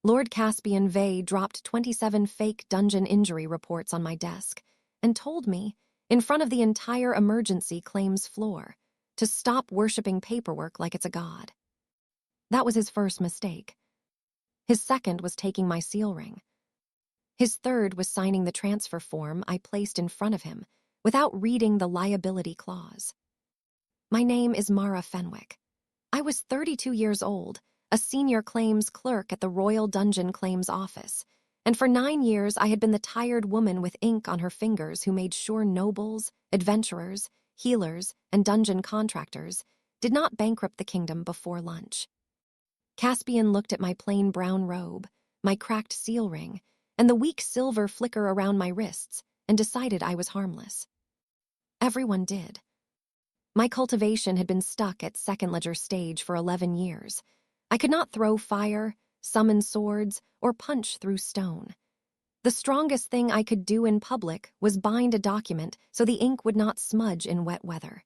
Lord Caspian Vey dropped 27 fake dungeon injury reports on my desk and told me, in front of the entire emergency claims floor, to stop worshipping paperwork like it's a god. That was his first mistake. His second was taking my seal ring. His third was signing the transfer form I placed in front of him without reading the liability clause. My name is Mara Fenwick. I was 32 years old, a senior claims clerk at the Royal Dungeon Claims Office, and for 9 years I had been the tired woman with ink on her fingers who made sure nobles, adventurers, healers, and dungeon contractors did not bankrupt the kingdom before lunch. Caspian looked at my plain brown robe, my cracked seal ring, and the weak silver flicker around my wrists, and decided I was harmless. Everyone did. My cultivation had been stuck at second ledger stage for 11 years. I could not throw fire, summon swords, or punch through stone. The strongest thing I could do in public was bind a document so the ink would not smudge in wet weather.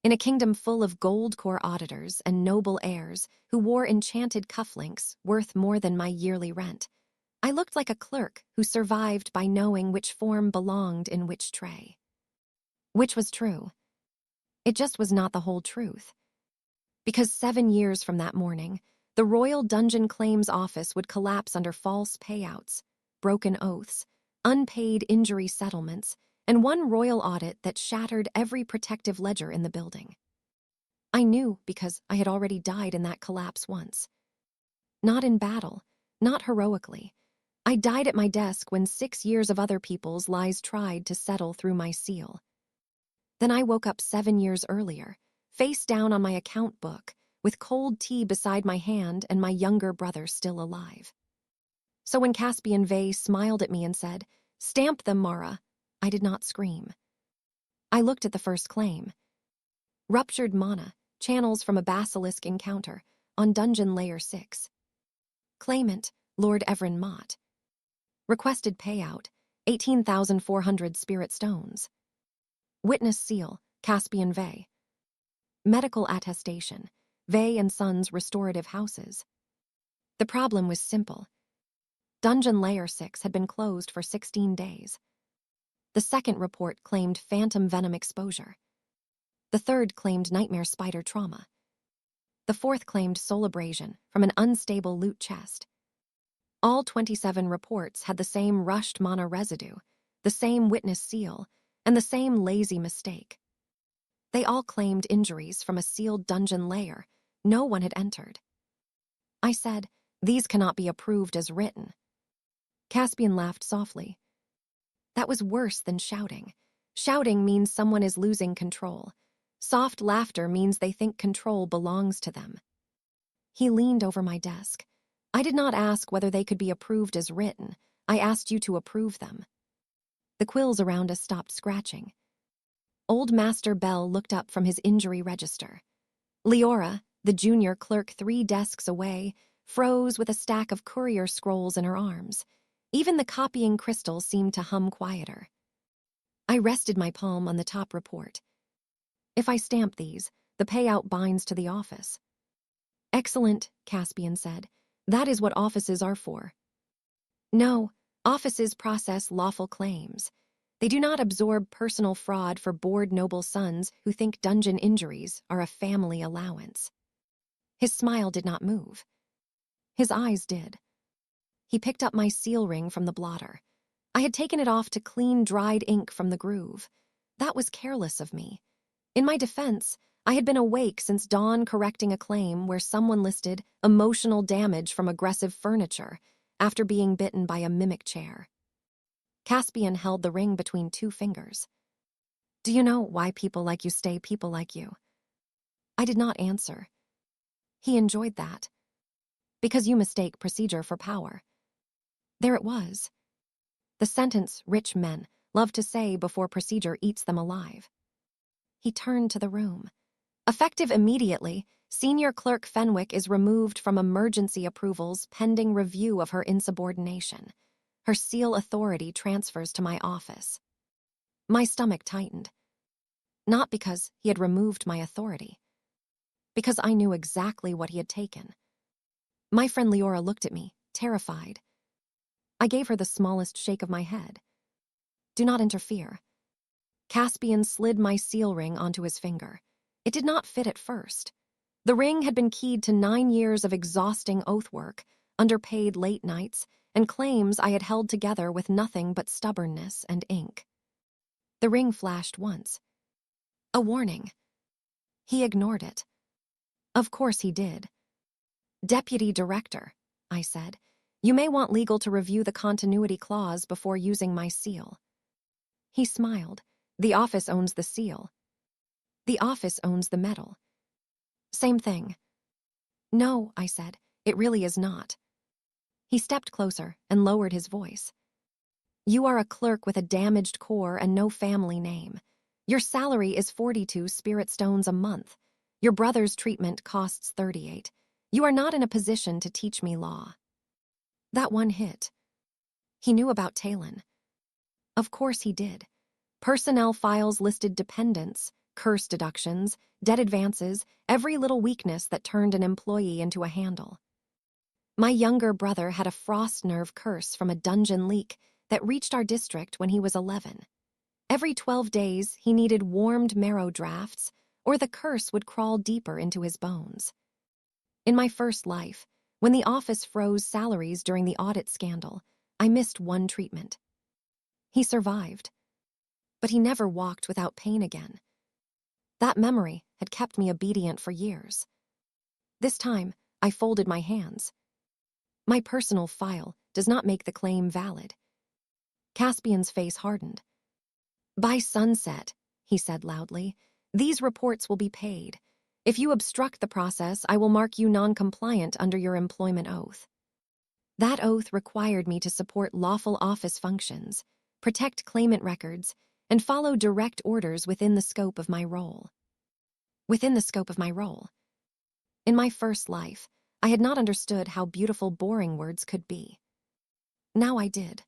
In a kingdom full of gold-core auditors and noble heirs who wore enchanted cufflinks worth more than my yearly rent, I looked like a clerk who survived by knowing which form belonged in which tray. Which was true. It just was not the whole truth. Because 7 years from that morning, the Royal Dungeon Claims Office would collapse under false payouts, broken oaths, unpaid injury settlements, and one royal audit that shattered every protective ledger in the building. I knew because I had already died in that collapse once. Not in battle, not heroically. I died at my desk when 6 years of other people's lies tried to settle through my seal. Then I woke up 7 years earlier, face down on my account book, with cold tea beside my hand and my younger brother still alive. So when Caspian Vey smiled at me and said, "Stamp them, Mara," I did not scream. I looked at the first claim. Ruptured mana, channels from a basilisk encounter, on Dungeon Layer 6. Claimant, Lord Everin Mott. Requested payout, 18,400 spirit stones. Witness seal, Caspian Vey. Medical attestation, Vey and Sons Restorative Houses. The problem was simple. Dungeon Layer 6 had been closed for 16 days. The second report claimed phantom venom exposure. The third claimed nightmare spider trauma. The fourth claimed soul abrasion from an unstable loot chest. All 27 reports had the same rushed mana residue, the same witness seal, and the same lazy mistake. They all claimed injuries from a sealed dungeon layer no one had entered. I said, "These cannot be approved as written." Caspian laughed softly. That was worse than shouting. Shouting means someone is losing control. Soft laughter means they think control belongs to them. He leaned over my desk. I did not ask whether they could be approved as written. I asked you to approve them. The quills around us stopped scratching. Old Master Bell looked up from his injury register. Leora, the junior clerk 3 desks away, froze with a stack of courier scrolls in her arms. Even the copying crystal seemed to hum quieter. I rested my palm on the top report. If I stamp these, the payout binds to the office. Excellent, Caspian said. That is what offices are for. No, offices process lawful claims. They do not absorb personal fraud for bored noble sons who think dungeon injuries are a family allowance. His smile did not move. His eyes did. He picked up my seal ring from the blotter. I had taken it off to clean dried ink from the groove. That was careless of me. In my defense, I had been awake since dawn correcting a claim where someone listed emotional damage from aggressive furniture after being bitten by a mimic chair. Caspian held the ring between 2 fingers. Do you know why people like you stay people like you? I did not answer. He enjoyed that. Because you mistake procedure for power. There it was. The sentence rich men love to say before procedure eats them alive. He turned to the room. Effective immediately, Senior Clerk Fenwick is removed from emergency approvals pending review of her insubordination. Her seal authority transfers to my office. My stomach tightened. Not because he had removed my authority. Because I knew exactly what he had taken. My friend Leora looked at me, terrified. I gave her the smallest shake of my head. Do not interfere. Caspian slid my seal ring onto his finger. It did not fit at first. The ring had been keyed to 9 years of exhausting oath work, underpaid late nights, and claims I had held together with nothing but stubbornness and ink. The ring flashed once. A warning. He ignored it. Of course he did. Deputy Director, I said, you may want legal to review the continuity clause before using my seal. He smiled. The office owns the seal. The office owns the medal. Same thing. No, I said, it really is not. He stepped closer and lowered his voice. You are a clerk with a damaged core and no family name. Your salary is 42 spirit stones a month. Your brother's treatment costs 38. You are not in a position to teach me law. That one hit. He knew about Talon. Of course he did. Personnel files listed dependents, curse deductions, debt advances, every little weakness that turned an employee into a handle. My younger brother had a frost nerve curse from a dungeon leak that reached our district when he was 11. Every 12 days, he needed warmed marrow drafts, or the curse would crawl deeper into his bones. In my first life, when the office froze salaries during the audit scandal, I missed one treatment. He survived, but he never walked without pain again. That memory had kept me obedient for years. This time, I folded my hands. My personal file does not make the claim valid. Caspian's face hardened. By sunset, he said loudly, these reports will be paid. If you obstruct the process, I will mark you non-compliant under your employment oath. That oath required me to support lawful office functions, protect claimant records, and follow direct orders within the scope of my role. Within the scope of my role. In my first life, I had not understood how beautiful boring words could be. Now I did.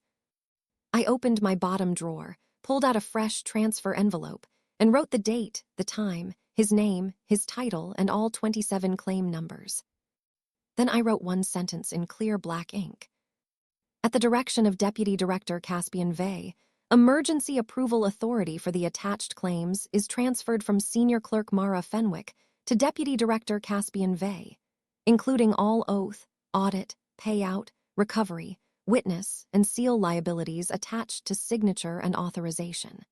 I opened my bottom drawer, pulled out a fresh transfer envelope, and wrote the date, the time, his name, his title, and all 27 claim numbers. Then I wrote one sentence in clear black ink. At the direction of Deputy Director Caspian Vey, emergency approval authority for the attached claims is transferred from Senior Clerk Mara Fenwick to Deputy Director Caspian Vey, including all oath, audit, payout, recovery, witness, and seal liabilities attached to signature and authorization.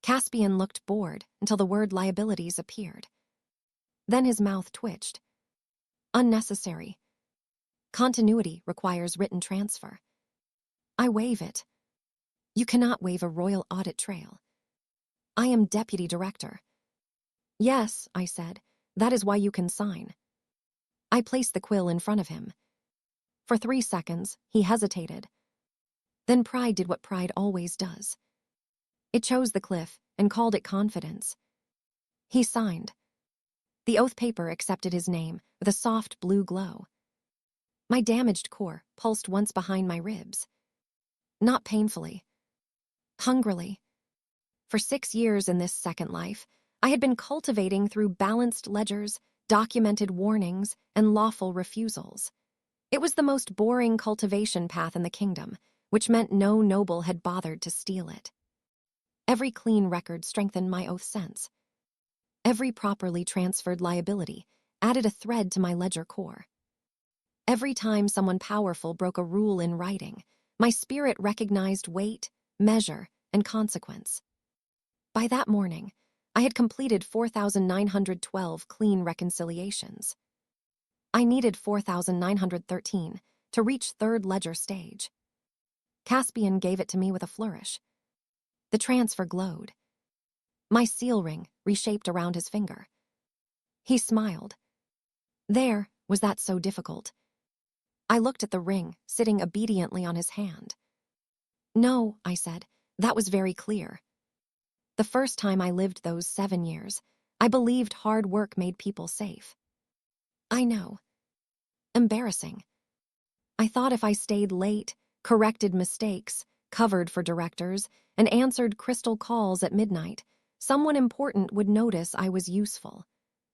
Caspian looked bored until the word liabilities appeared. Then his mouth twitched. Unnecessary. Continuity requires written transfer. I waive it. You cannot waive a royal audit trail. I am Deputy Director. Yes, I said, that is why you can sign. I placed the quill in front of him. For 3 seconds, he hesitated. Then pride did what pride always does. It chose the cliff and called it confidence. He signed. The oath paper accepted his name with a soft blue glow. My damaged core pulsed once behind my ribs. Not painfully. Hungrily. For 6 years in this second life, I had been cultivating through balanced ledgers, documented warnings, and lawful refusals. It was the most boring cultivation path in the kingdom, which meant no noble had bothered to steal it. Every clean record strengthened my oath sense. Every properly transferred liability added a thread to my ledger core. Every time someone powerful broke a rule in writing, my spirit recognized weight, measure, and consequence. By that morning, I had completed 4,912 clean reconciliations. I needed 4,913 to reach third ledger stage. Caspian gave it to me with a flourish. The transfer glowed. My seal ring reshaped around his finger. He smiled. There, was that so difficult? I looked at the ring, sitting obediently on his hand. No, I said, that was very clear. The first time I lived those 7 years, I believed hard work made people safe. I know. Embarrassing. I thought if I stayed late, corrected mistakes, covered for directors, and answered crystal calls at midnight, someone important would notice I was useful.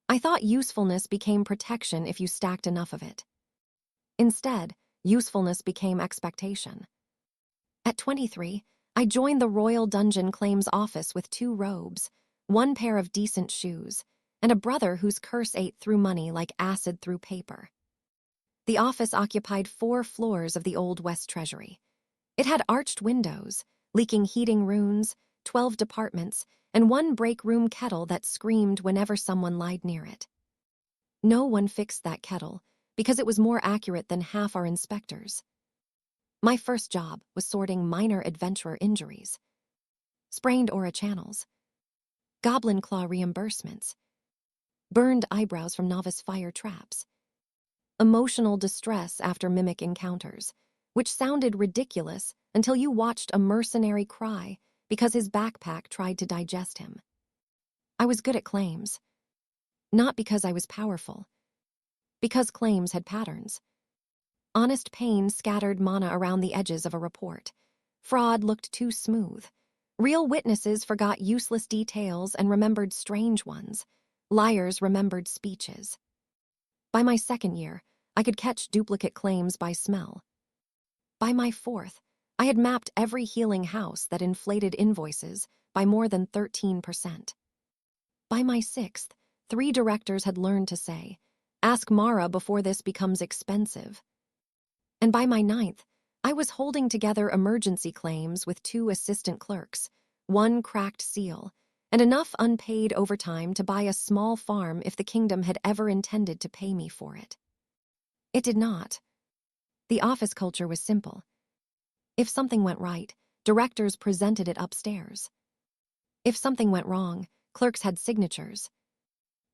I thought usefulness became protection if you stacked enough of it. Instead, usefulness became expectation. At 23, I joined the Royal Dungeon Claims Office with 2 robes, 1 pair of decent shoes, and a brother whose curse ate through money like acid through paper. The office occupied 4 floors of the Old West Treasury. It had arched windows, leaking heating runes, 12 departments, and 1 break room kettle that screamed whenever someone lied near it. No one fixed that kettle because it was more accurate than half our inspectors. My first job was sorting minor adventurer injuries, sprained aura channels, goblin claw reimbursements, burned eyebrows from novice fire traps, emotional distress after mimic encounters, which sounded ridiculous until you watched a mercenary cry because his backpack tried to digest him. I was good at claims, not because I was powerful, because claims had patterns. Honest pain scattered mana around the edges of a report. Fraud looked too smooth. Real witnesses forgot useless details and remembered strange ones. Liars remembered speeches. By my 2nd year, I could catch duplicate claims by smell. By my 4th, I had mapped every healing house that inflated invoices by more than 13%. By my 6th, 3 directors had learned to say, "Ask Mara before this becomes expensive." And by my 9th, I was holding together emergency claims with 2 assistant clerks, 1 cracked seal, and enough unpaid overtime to buy a small farm if the kingdom had ever intended to pay me for it. It did not. The office culture was simple. If something went right, directors presented it upstairs. If something went wrong, clerks had signatures.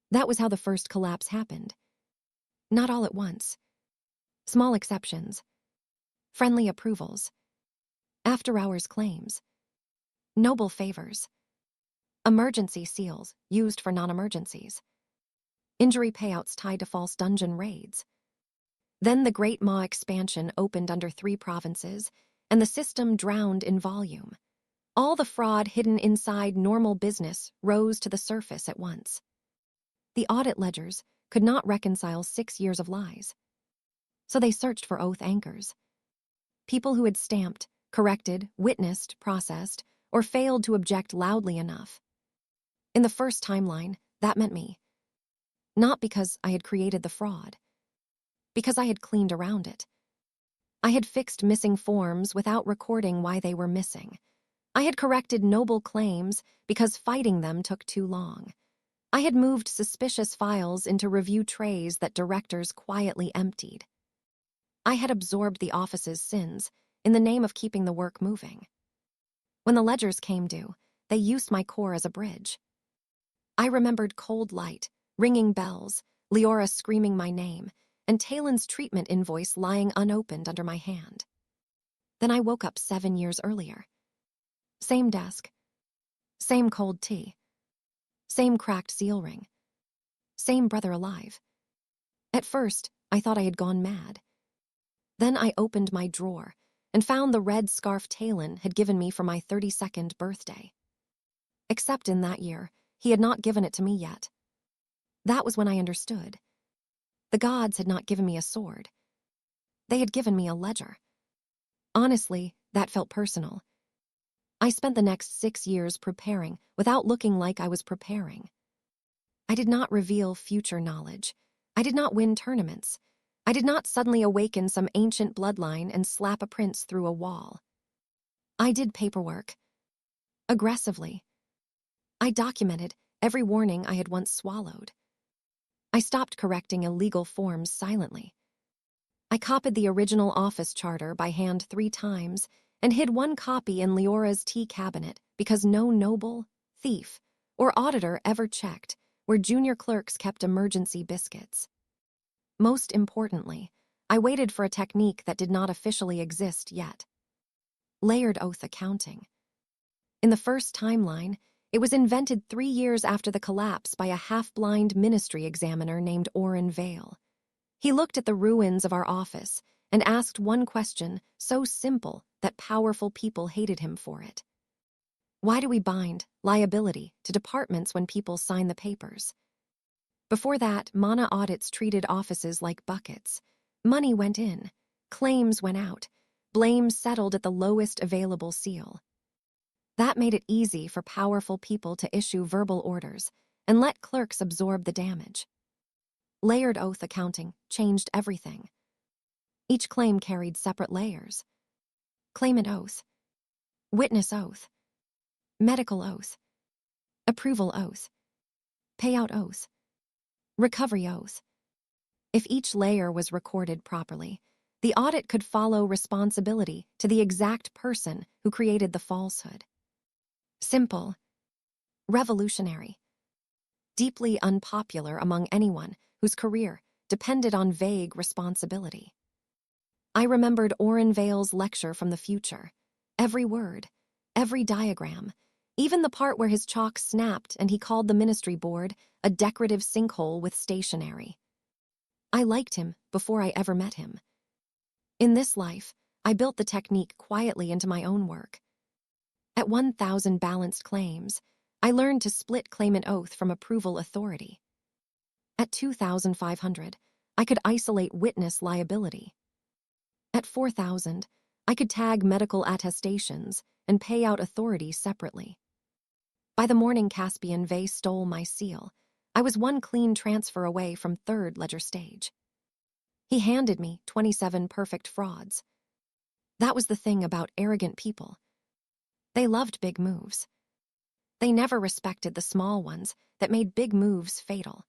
That was how the first collapse happened. Not all at once. Small exceptions. Friendly approvals. After-hours claims. Noble favors. Emergency seals used for non-emergencies. Injury payouts tied to false dungeon raids. Then the Great Maw expansion opened under 3 provinces, and the system drowned in volume. All the fraud hidden inside normal business rose to the surface at once. The audit ledgers could not reconcile 6 years of lies. So they searched for oath anchors. People who had stamped, corrected, witnessed, processed, or failed to object loudly enough. In the first timeline, that meant me. Not because I had created the fraud. Because I had cleaned around it. I had fixed missing forms without recording why they were missing. I had corrected noble claims because fighting them took too long. I had moved suspicious files into review trays that directors quietly emptied. I had absorbed the office's sins in the name of keeping the work moving. When the ledgers came due, they used my core as a bridge. I remembered cold light, ringing bells, Leora screaming my name, and Talon's treatment invoice lying unopened under my hand. Then I woke up 7 years earlier. Same desk. Same cold tea. Same cracked seal ring. Same brother alive. At first, I thought I had gone mad. Then I opened my drawer and found the red scarf Talon had given me for my 32nd birthday. Except in that year, he had not given it to me yet. That was when I understood. The gods had not given me a sword. They had given me a ledger. Honestly, that felt personal. I spent the next 6 years preparing without looking like I was preparing. I did not reveal future knowledge. I did not win tournaments. I did not suddenly awaken some ancient bloodline and slap a prince through a wall. I did paperwork. Aggressively. I documented every warning I had once swallowed. I stopped correcting illegal forms silently. I copied the original office charter by hand 3 times and hid 1 copy in Leora's tea cabinet because no noble, thief, or auditor ever checked where junior clerks kept emergency biscuits. Most importantly, I waited for a technique that did not officially exist yet. Layered oath accounting. In the first timeline, it was invented 3 years after the collapse by a half-blind ministry examiner named Oren Vale. He looked at the ruins of our office and asked 1 question so simple that powerful people hated him for it. Why do we bind liability to departments when people sign the papers? Before that, mana-audits treated offices like buckets. Money went in, Claims went out. Blame settled at the lowest available seal. That made it easy for powerful people to issue verbal orders and let clerks absorb the damage. Layered oath accounting changed everything. Each claim carried separate layers. Claimant oath, witness oath, medical oath, approval oath, payout oath, recovery oath. If each layer was recorded properly, the audit could follow responsibility to the exact person who created the falsehood. Simple, revolutionary, deeply unpopular among anyone whose career depended on vague responsibility. I remembered Orrin Vale's lecture from the future. Every word, every diagram, even the part where his chalk snapped and he called the ministry board a decorative sinkhole with stationery. I liked him before I ever met him. In this life, I built the technique quietly into my own work. At 1,000 balanced claims, I learned to split claimant oath from approval authority. At 2,500, I could isolate witness liability. At 4,000, I could tag medical attestations and pay out authority separately. By the morning Caspian Vey stole my seal, I was one clean transfer away from third ledger stage. He handed me 27 perfect frauds. That was the thing about arrogant people. They loved big moves. They never respected the small ones that made big moves fatal.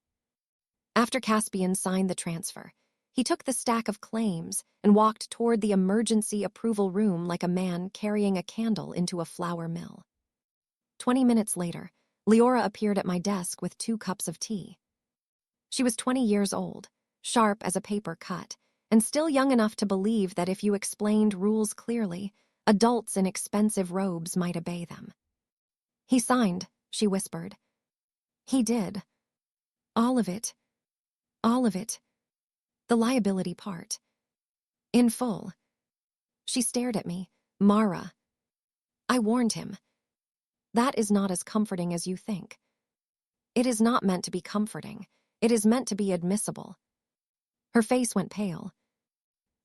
After Caspian signed the transfer, he took the stack of claims and walked toward the emergency approval room like a man carrying a candle into a flour mill. 20 minutes later, Leora appeared at my desk with 2 cups of tea. She was 20 years old, sharp as a paper cut, and still young enough to believe that if you explained rules clearly, adults in expensive robes might obey them. "He signed," she whispered. "He did. All of it. All of it. The liability part. In full." She stared at me. "Mara." I warned him. That is not as comforting as you think. It is not meant to be comforting. It is meant to be admissible. Her face went pale.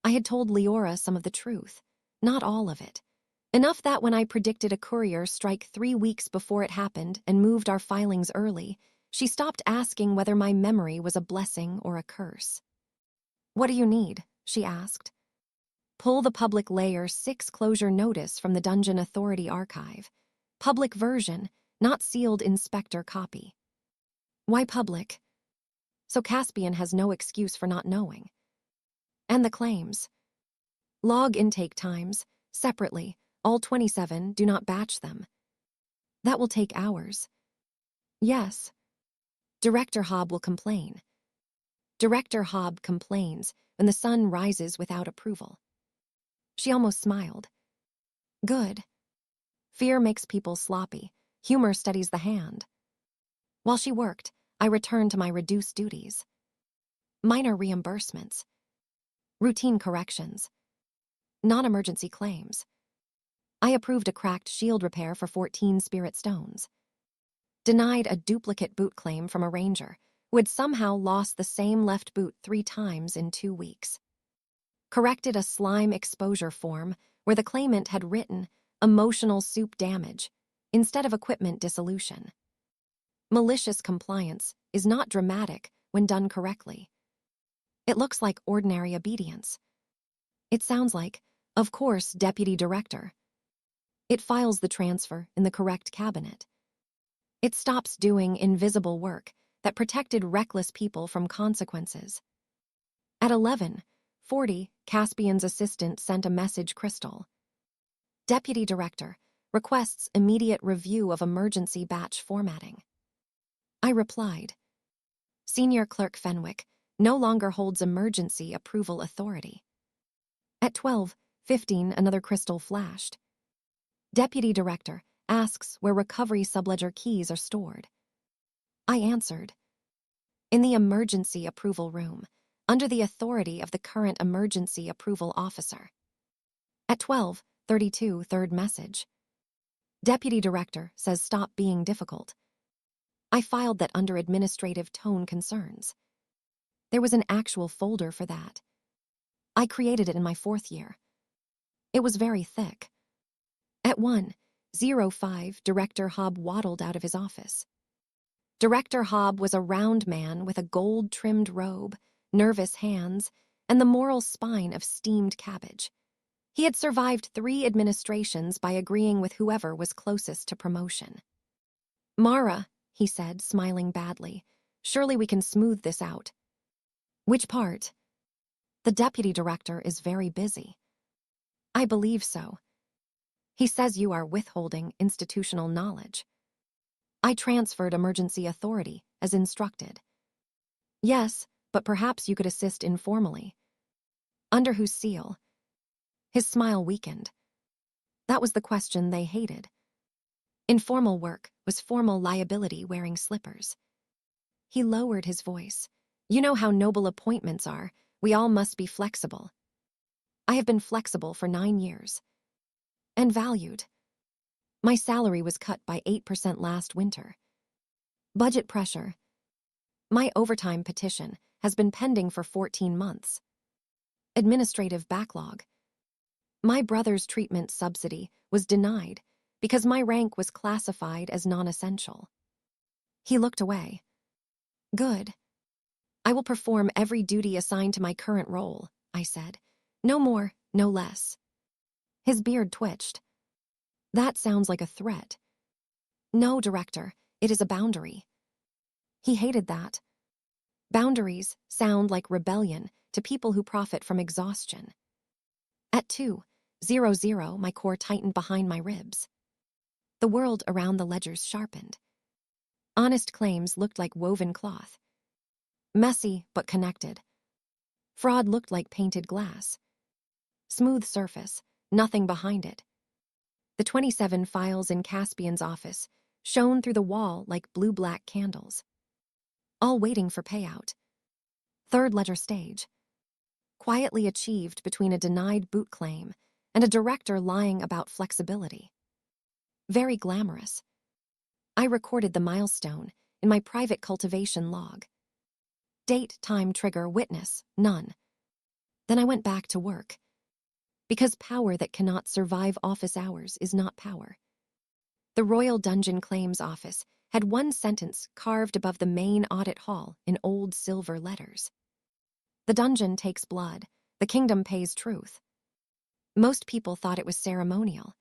I had told Leora some of the truth, not all of it. Enough that when I predicted a courier strike 3 weeks before it happened and moved our filings early, she stopped asking whether my memory was a blessing or a curse. "What do you need?" she asked. "Pull the public layer 6 closure notice from the Dungeon Authority archive. Public version, not sealed inspector copy." "Why public?" "So Caspian has no excuse for not knowing." "And the claims?" "Log intake times, separately, all 27, do not batch them." "That will take hours." "Yes." "Director Hobb will complain." "Director Hobb complains when the sun rises without approval." She almost smiled. "Good. Fear makes people sloppy. Humor steadies the hand." While she worked, I returned to my reduced duties. Minor reimbursements. Routine corrections. Non-emergency claims. I approved a cracked shield repair for 14 spirit stones. Denied a duplicate boot claim from a ranger who had somehow lost the same left boot 3 times in 2 weeks. Corrected a slime exposure form where the claimant had written emotional soup damage instead of equipment dissolution. Malicious compliance is not dramatic when done correctly. It looks like ordinary obedience. It sounds like, "Of course, Deputy Director." It files the transfer in the correct cabinet. It stops doing invisible work that protected reckless people from consequences. At 11:40, Caspian's assistant sent a message crystal. "Deputy Director requests immediate review of emergency batch formatting." I replied, "Senior Clerk Fenwick no longer holds emergency approval authority." At 12:15, another crystal flashed. "Deputy Director asks where recovery subledger keys are stored." I answered, "In the emergency approval room, under the authority of the current emergency approval officer." At 12:32, third message. "Deputy Director says stop being difficult." I filed that under administrative tone concerns. There was an actual folder for that. I created it in my 4th year. It was very thick. At 1:05, Director Hobb waddled out of his office. Director Hobb was a round man with a gold-trimmed robe, nervous hands, and the moral spine of steamed cabbage. He had survived 3 administrations by agreeing with whoever was closest to promotion. "Mara," he said, smiling badly, "surely we can smooth this out." "Which part?" "The deputy director is very busy." "I believe so. He says you are withholding institutional knowledge." I transferred emergency authority, as instructed. "Yes, but perhaps you could assist informally." "Under whose seal?" His smile weakened. That was the question they hated. Informal work was formal liability wearing slippers. He lowered his voice. "You know how noble appointments are. We all must be flexible. I have been flexible for 9 years. And valued. My salary was cut by 8% last winter. Budget pressure. My overtime petition has been pending for 14 months. Administrative backlog. My brother's treatment subsidy was denied because my rank was classified as non-essential." He looked away. "Good. I will perform every duty assigned to my current role," I said. "No more, no less." His beard twitched. "That sounds like a threat." "No, Director, it is a boundary." He hated that. Boundaries sound like rebellion to people who profit from exhaustion. At 2:00, my core tightened behind my ribs. The world around the ledgers sharpened. Honest claims looked like woven cloth. Messy but connected. Fraud looked like painted glass. Smooth surface, nothing behind it. The 27 files in Caspian's office shone through the wall like blue-black candles. All waiting for payout. 3rd ledger stage. Quietly achieved between a denied boot claim and a director lying about flexibility. Very glamorous. I recorded the milestone in my private cultivation log. Date, time, trigger, witness, none. Then I went back to work. Because power that cannot survive office hours is not power. The Royal Dungeon Claims Office had one sentence carved above the main audit hall in old silver letters. "The dungeon takes blood, the kingdom pays truth." Most people thought it was ceremonial.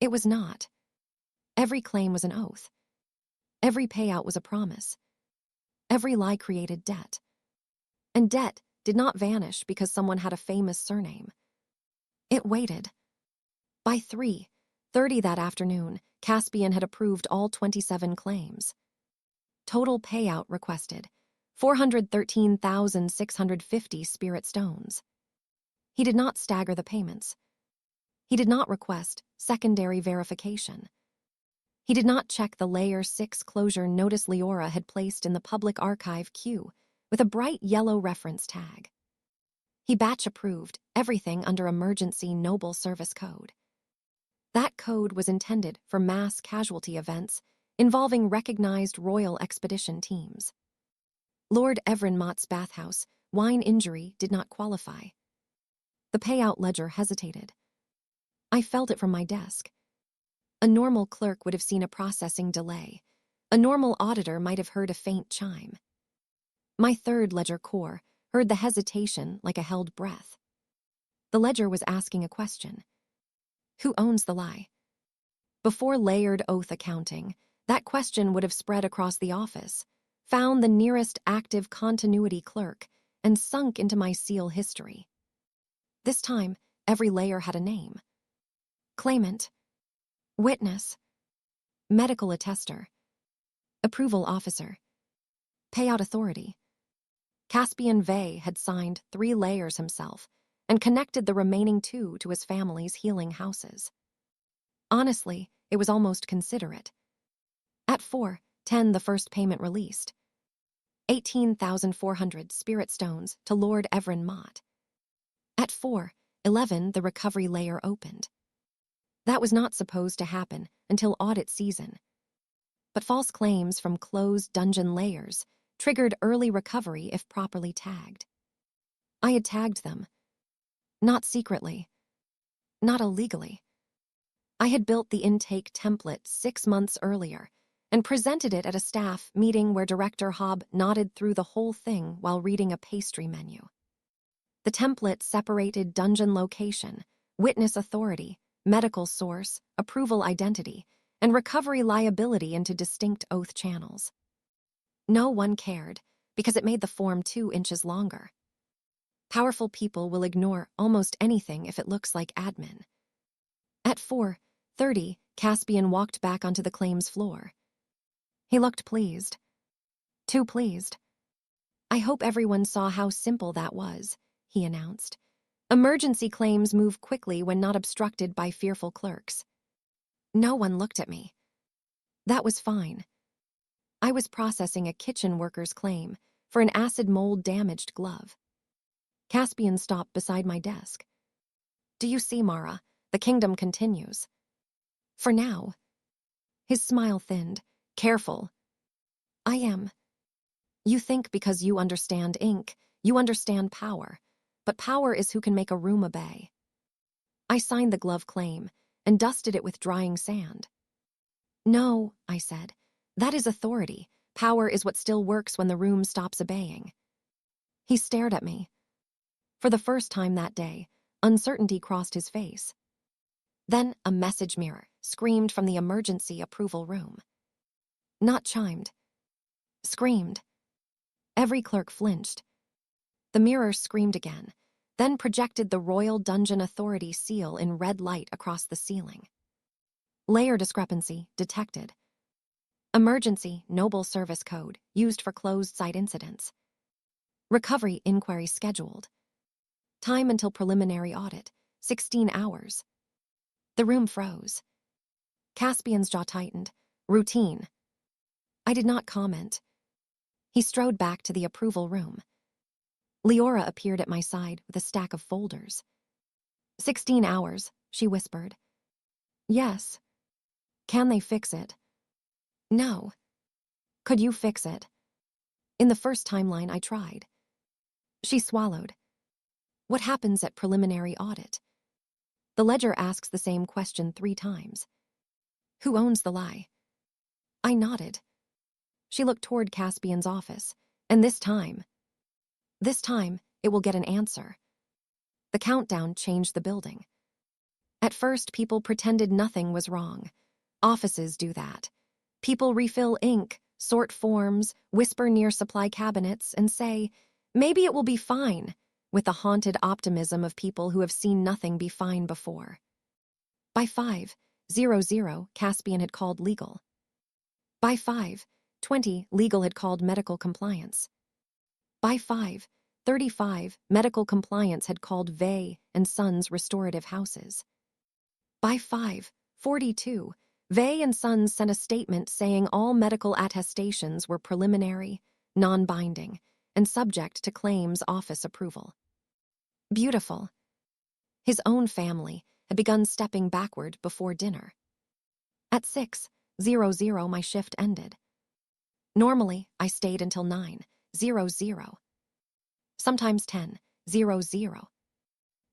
It was not. Every claim was an oath. Every payout was a promise. Every lie created debt. And debt did not vanish because someone had a famous surname. It waited. By 3:30 that afternoon, Caspian had approved all 27 claims. Total payout requested, 413,650 spirit stones. He did not stagger the payments. He did not request secondary verification. He did not check the Layer 6 closure notice Leora had placed in the public archive queue with a bright yellow reference tag. He batch approved everything under Emergency Noble Service Code. That code was intended for mass casualty events involving recognized royal expedition teams. Lord Evrenmott's bathhouse wine injury did not qualify. The payout ledger hesitated. I felt it from my desk. A normal clerk would have seen a processing delay. A normal auditor might have heard a faint chime. My 3rd ledger core heard the hesitation like a held breath. The ledger was asking a question. Who owns the lie? Before layered oath accounting, that question would have spread across the office, found the nearest active continuity clerk, and sunk into my seal history. This time, every layer had a name. Claimant. Witness. Medical attester. Approval officer. Payout authority. Caspian Vey had signed 3 layers himself and connected the remaining 2 to his family's healing houses. Honestly, it was almost considerate. At 4:10, the first payment released. 18,400 spirit stones to Lord Evrenmott. At 4:11, the recovery layer opened. That was not supposed to happen until audit season. But false claims from closed dungeon layers triggered early recovery if properly tagged. I had tagged them, Not secretly. Not illegally. I had built the intake template 6 months earlier and presented it at a staff meeting where Director Hobb nodded through the whole thing while reading a pastry menu. The template separated dungeon location, witness authority, medical source, approval identity, and recovery liability into distinct oath channels. No one cared, because it made the form 2 inches longer. Powerful people will ignore almost anything if it looks like admin. At 4:30, Caspian walked back onto the claims floor. He looked pleased. Too pleased. "I hope everyone saw how simple that was," he announced. "Emergency claims move quickly when not obstructed by fearful clerks." No one looked at me. That was fine. I was processing a kitchen worker's claim for an acid mold-damaged glove. Caspian stopped beside my desk. "Do you see, Mara? The kingdom continues." "For now." His smile thinned. "Careful." "I am." "You think because you understand ink, you understand power. But power is who can make a room obey." I signed the glove claim and dusted it with drying sand. "No," I said. "That is authority. Power is what still works when the room stops obeying." He stared at me. For the first time that day, uncertainty crossed his face. Then a message mirror screamed from the emergency approval room. Not chimed. Screamed. Every clerk flinched. The mirror screamed again, then projected the Royal Dungeon Authority seal in red light across the ceiling. Layer discrepancy detected. Emergency Noble Service Code used for closed-site incidents. Recovery inquiry scheduled. Time until preliminary audit, 16 hours. The room froze. Caspian's jaw tightened. Routine. I did not comment. He strode back to the approval room. Leora appeared at my side with a stack of folders. 16 hours, she whispered. Yes. Can they fix it? No. Could you fix it? In the first timeline, I tried. She swallowed. What happens at preliminary audit? The ledger asks the same question 3 times. Who owns the lie? I nodded. She looked toward Caspian's office, and this time, it will get an answer. The countdown changed the building. At first, people pretended nothing was wrong. Offices do that. People refill ink, sort forms, whisper near supply cabinets, and say, maybe it will be fine, with the haunted optimism of people who have seen nothing be fine before. By 5:00, Caspian had called legal. By 5:20, legal had called medical compliance. By 5:35, medical compliance had called Vey and Sons Restorative Houses. By 5:42, Vey and Sons sent a statement saying all medical attestations were preliminary, non-binding, and subject to claims office approval. Beautiful. His own family had begun stepping backward before dinner. At 6:00, my shift ended. Normally, I stayed until 9:00. Sometimes 10:00.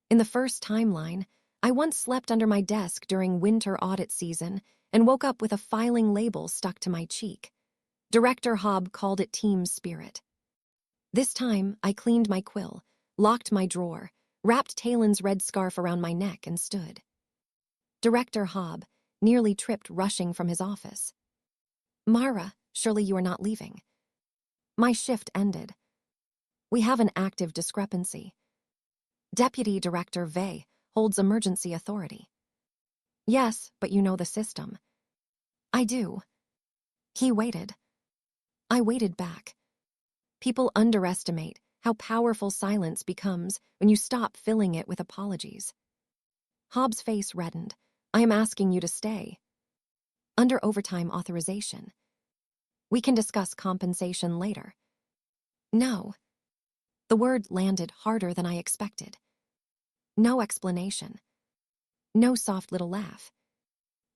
In the first timeline, I once slept under my desk during winter audit season and woke up with a filing label stuck to my cheek. Director Hobb called it team spirit. This time, I cleaned my quill, locked my drawer, wrapped Talon's red scarf around my neck, and stood. Director Hobb nearly tripped rushing from his office. "Mara, surely you are not leaving." My shift ended. "We have an active discrepancy. Deputy Director Vey holds emergency authority." "Yes, but you know the system." "I do." He waited. I waited back. People underestimate how powerful silence becomes when you stop filling it with apologies. Hobbs' face reddened. "I am asking you to stay." "Under overtime authorization." "We can discuss compensation later." "No." The word landed harder than I expected. No explanation. No soft little laugh.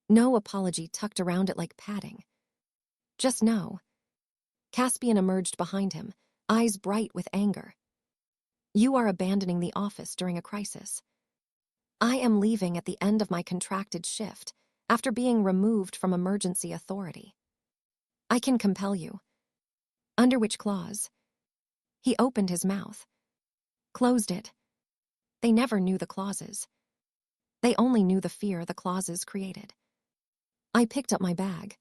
No apology tucked around it like padding. Just no. Caspian emerged behind him, eyes bright with anger. You are abandoning the office during a crisis. I am leaving at the end of my contracted shift after being removed from emergency authority. I can compel you. Under which clause? He opened his mouth, closed it. They never knew the clauses. They only knew the fear the clauses created. I picked up my bag.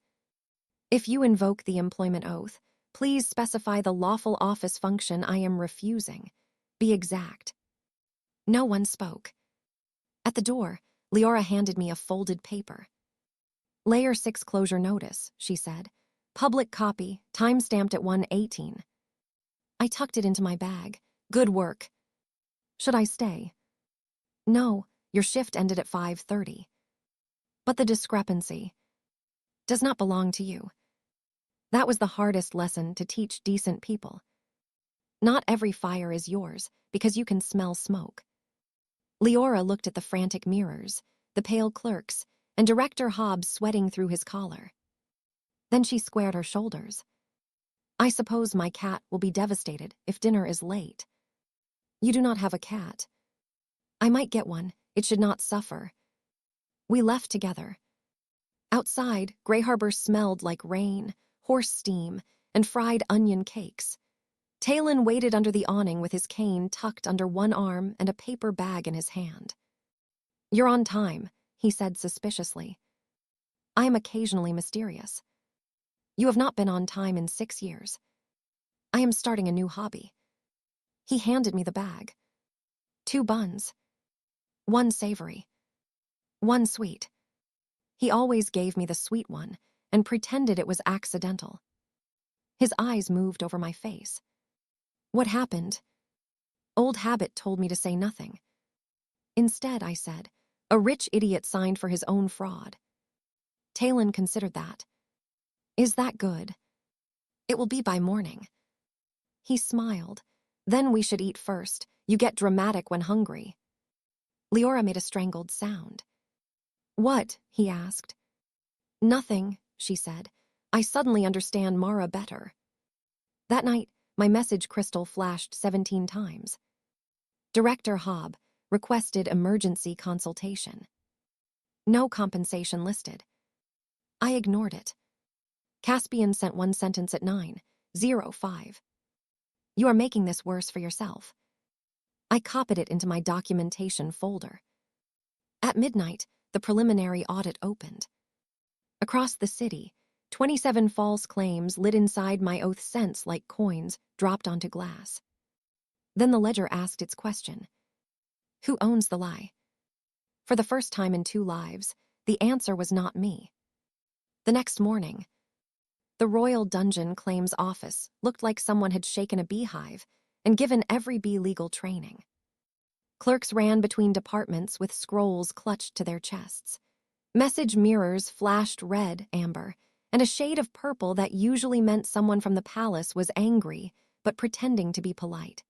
If you invoke the employment oath, please specify the lawful office function I am refusing. Be exact. No one spoke. At the door, Leora handed me a folded paper. Layer 6 closure notice, she said. Public copy, time-stamped at 1:18. I tucked it into my bag. Good work. Should I stay? No, your shift ended at 5:30. But the discrepancy does not belong to you. That was the hardest lesson to teach decent people. Not every fire is yours because you can smell smoke. Leora looked at the frantic mirrors, the pale clerks, and Director Hobbs sweating through his collar. Then she squared her shoulders. I suppose my cat will be devastated if dinner is late. You do not have a cat. I might get one. It should not suffer. We left together. Outside, Grey Harbor smelled like rain, horse steam, and fried onion cakes. Talon waited under the awning with his cane tucked under one arm and a paper bag in his hand. You're on time, he said suspiciously. I am occasionally mysterious. You have not been on time in 6 years. I am starting a new hobby. He handed me the bag. 2 buns. 1 savory. 1 sweet. He always gave me the sweet one and pretended it was accidental. His eyes moved over my face. What happened? Old habit told me to say nothing. Instead, I said, a rich idiot signed for his own fraud. Talon considered that. Is that good? It will be by morning. He smiled. Then we should eat first. You get dramatic when hungry. Leora made a strangled sound. What? He asked. Nothing, she said. I suddenly understand Mara better. That night, my message crystal flashed 17 times. Director Hobb requested emergency consultation. No compensation listed. I ignored it. Caspian sent 1 sentence at 9:05. You are making this worse for yourself. I copied it into my documentation folder. At midnight, the preliminary audit opened. Across the city, 27 false claims lit inside my oath cents like coins dropped onto glass. Then the ledger asked its question. Who owns the lie? For the first time in 2 lives, the answer was not me. The next morning, the Royal Dungeon Claims Office looked like someone had shaken a beehive and given every bee legal training. Clerks ran between departments with scrolls clutched to their chests. Message mirrors flashed red, amber, and a shade of purple that usually meant someone from the palace was angry but pretending to be polite.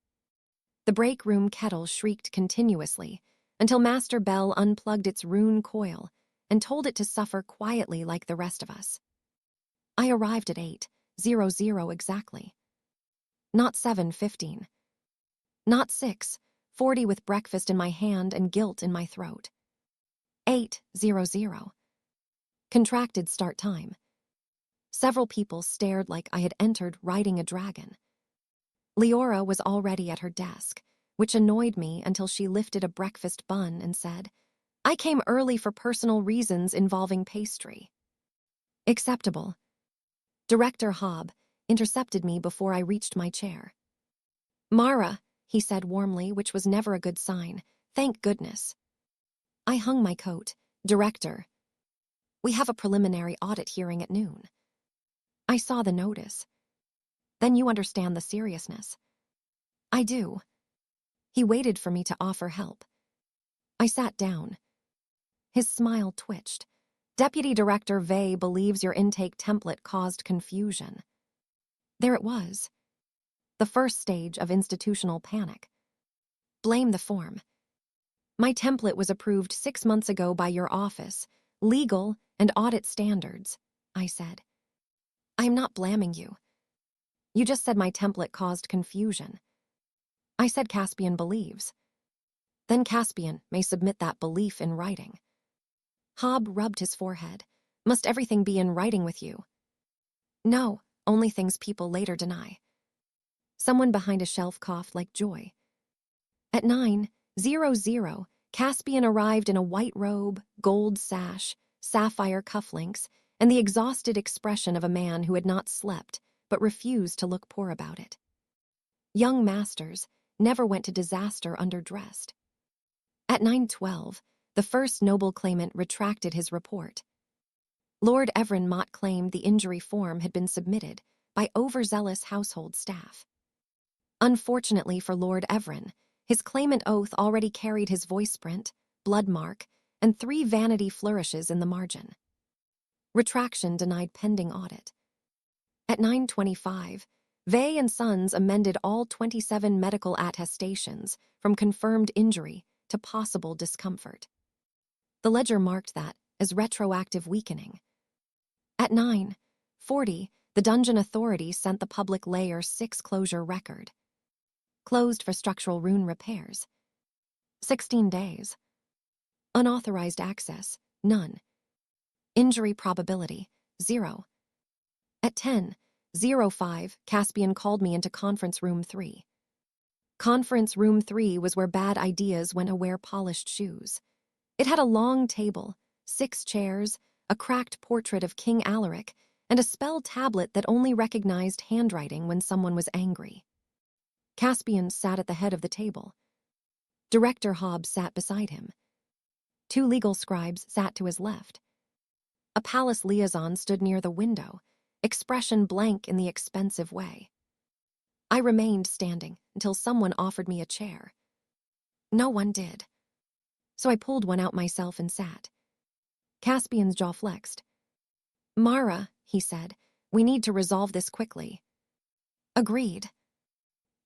The break room kettle shrieked continuously until Master Bell unplugged its rune coil and told it to suffer quietly like the rest of us. I arrived at 8:00 exactly. Not 7:15. Not 6:40 with breakfast in my hand and guilt in my throat. 8:00. Contracted start time. Several people stared like I had entered riding a dragon. Leora was already at her desk, which annoyed me until she lifted a breakfast bun and said, I came early for personal reasons involving pastry. Acceptable. Director Hobb intercepted me before I reached my chair. Mara, he said warmly, which was never a good sign. Thank goodness. I hung my coat. Director. We have a preliminary audit hearing at noon. I saw the notice. Then you understand the seriousness. I do. He waited for me to offer help. I sat down. His smile twitched. Deputy Director Vey believes your intake template caused confusion. There it was. The first stage of institutional panic. Blame the form. My template was approved 6 months ago by your office, legal and audit standards, I said. I am not blaming you. You just said my template caused confusion. I said Caspian believes. Then Caspian may submit that belief in writing. Hob rubbed his forehead. Must everything be in writing with you? No, only things people later deny. Someone behind a shelf coughed like joy. At 9:00, Caspian arrived in a white robe, gold sash, sapphire cufflinks, and the exhausted expression of a man who had not slept but refused to look poor about it. Young masters never went to disaster underdressed. At 9:12, the first noble claimant retracted his report. Lord Everin Mott claimed the injury form had been submitted by overzealous household staff. Unfortunately for Lord Everin, his claimant oath already carried his voice print, blood mark, and 3 vanity flourishes in the margin. Retraction denied pending audit. At 9:25, Vey and Sons amended all 27 medical attestations from confirmed injury to possible discomfort. The ledger marked that as retroactive weakening. At 9:40, the dungeon authority sent the public layer 6 closure record. Closed for structural rune repairs. 16 days. Unauthorized access, none. Injury probability, 0. At 10:05, Caspian called me into conference room 3. Conference room 3 was where bad ideas went to wear polished shoes. It had a long table, 6 chairs, a cracked portrait of King Alaric, and a spell tablet that only recognized handwriting when someone was angry. Caspian sat at the head of the table. Director Hobbs sat beside him. 2 legal scribes sat to his left. A palace liaison stood near the window, expression blank in the expensive way. I remained standing until someone offered me a chair. No one did. So I pulled one out myself and sat. Caspian's jaw flexed. Mara, he said, we need to resolve this quickly. Agreed.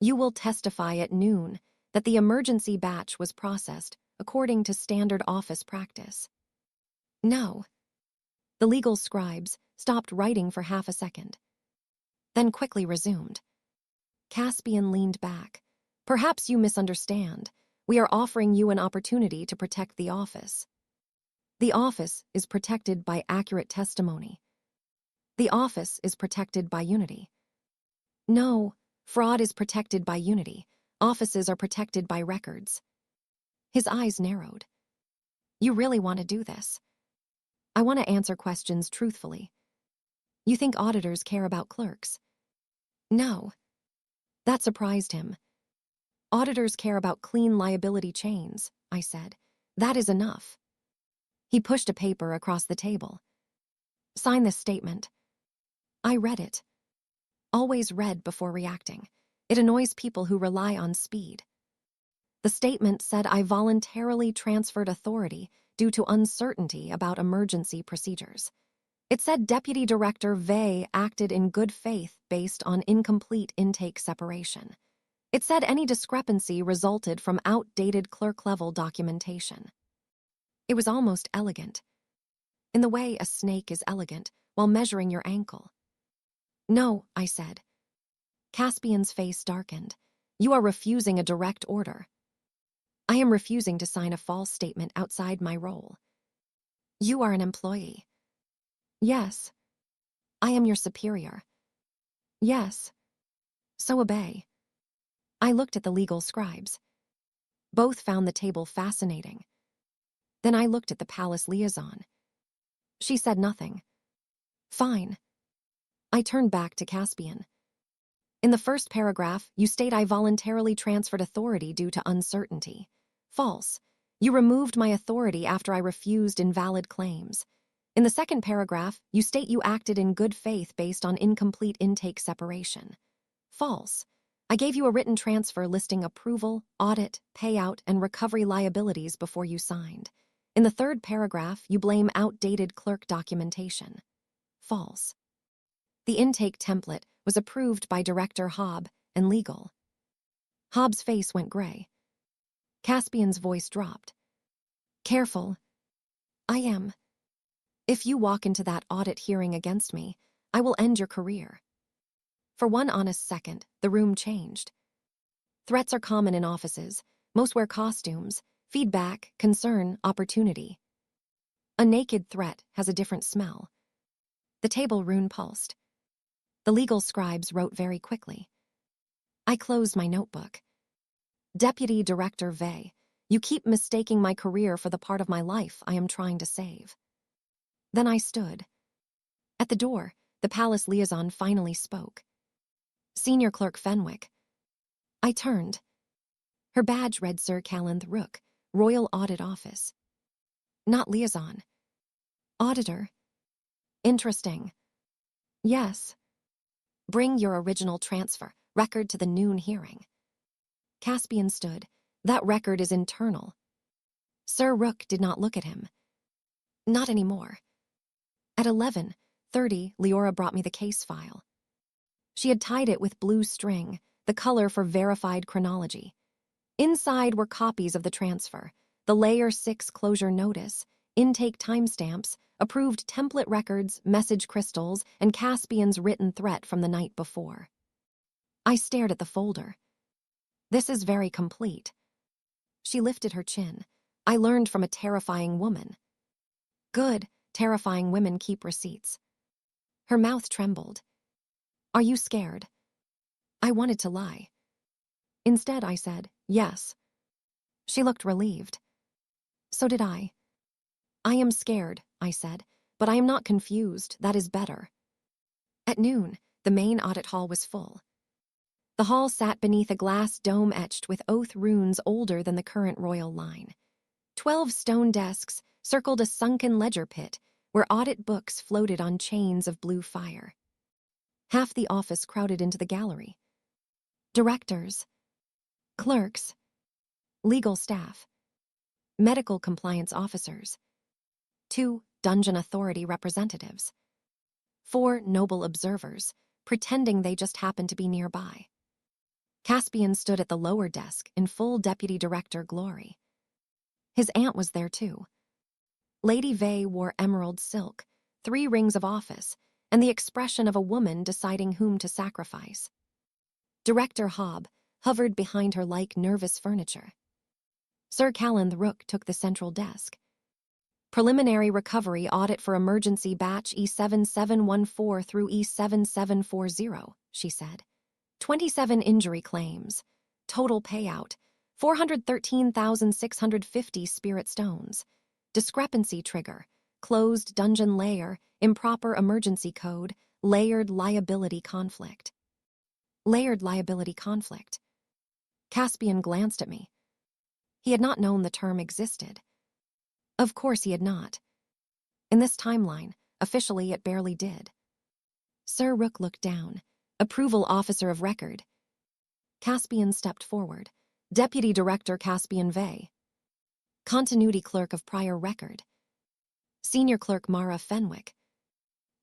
You will testify at noon that the emergency batch was processed according to standard office practice. No. The legal scribes stopped writing for half a second, then quickly resumed. Caspian leaned back. Perhaps you misunderstand. We are offering you an opportunity to protect the office. The office is protected by accurate testimony. The office is protected by unity. No, fraud is protected by unity. Offices are protected by records. His eyes narrowed. You really want to do this? I want to answer questions truthfully. You think auditors care about clerks? No. That surprised him. Auditors care about clean liability chains, I said. That is enough. He pushed a paper across the table. Sign this statement. I read it. Always read before reacting. It annoys people who rely on speed. The statement said I voluntarily transferred authority due to uncertainty about emergency procedures. It said Deputy Director Vey acted in good faith based on incomplete intake separation. It said any discrepancy resulted from outdated clerk-level documentation. It was almost elegant, in the way a snake is elegant while measuring your ankle. No, I said. Caspian's face darkened. You are refusing a direct order. I am refusing to sign a false statement outside my role. You are an employee. Yes. I am your superior. Yes. So obey. I looked at the legal scribes. Both found the table fascinating. Then I looked at the palace liaison. She said nothing. Fine. I turned back to Caspian. In the first paragraph, you state I voluntarily transferred authority due to uncertainty. False. You removed my authority after I refused invalid claims. In the second paragraph, you state you acted in good faith based on incomplete intake separation. False. I gave you a written transfer listing approval, audit, payout, and recovery liabilities before you signed. In the third paragraph, you blame outdated clerk documentation. False. The intake template was approved by Director Hobb and legal. Hobb's face went gray. Caspian's voice dropped. Careful. I am. If you walk into that audit hearing against me, I will end your career. For one honest second, the room changed. Threats are common in offices. Most wear costumes. Feedback, concern, opportunity. A naked threat has a different smell. The table rune pulsed. The legal scribes wrote very quickly. I closed my notebook. Deputy Director Vey, you keep mistaking my career for the part of my life I am trying to save. Then I stood. At the door, the palace liaison finally spoke. Senior Clerk Fenwick. I turned. Her badge read Sir Calenth Rook, Royal Audit Office. Not liaison. Auditor. Interesting. Yes. Bring your original transfer record to the noon hearing. Caspian stood. That record is internal. Sir Rook did not look at him. Not anymore. At 11:30, Leora brought me the case file. She had tied it with blue string, the color for verified chronology. Inside were copies of the transfer, the Layer 6 closure notice, intake timestamps, approved template records, message crystals, and Caspian's written threat from the night before. I stared at the folder. This is very complete. She lifted her chin. I learned from a terrifying woman. Good, terrifying women keep receipts. Her mouth trembled. Are you scared? I wanted to lie. Instead, I said, yes. She looked relieved. So did I. I am scared, I said, but I am not confused. That is better. At noon, the main audit hall was full. The hall sat beneath a glass dome etched with oath runes older than the current royal line. 12 stone desks circled a sunken ledger pit where audit books floated on chains of blue fire. Half the office crowded into the gallery. Directors, clerks, legal staff, medical compliance officers, 2 dungeon authority representatives, 4 noble observers, pretending they just happened to be nearby. Caspian stood at the lower desk in full deputy director glory. His aunt was there too. Lady Vey wore emerald silk, 3 rings of office, and the expression of a woman deciding whom to sacrifice. Director Hobb hovered behind her like nervous furniture. Sir Calenth Rook took the central desk. Preliminary recovery audit for emergency batch E7714 through E7740, she said. 27 injury claims. Total payout, 413,650 spirit stones. Discrepancy trigger, closed dungeon layer, improper emergency code, layered liability conflict. Layered liability conflict. Caspian glanced at me. He had not known the term existed. Of course he had not. In this timeline, officially it barely did. Sir Rook looked down. Approval officer of record. Caspian stepped forward. Deputy Director Caspian Vey. Continuity clerk of prior record. Senior clerk Mara Fenwick.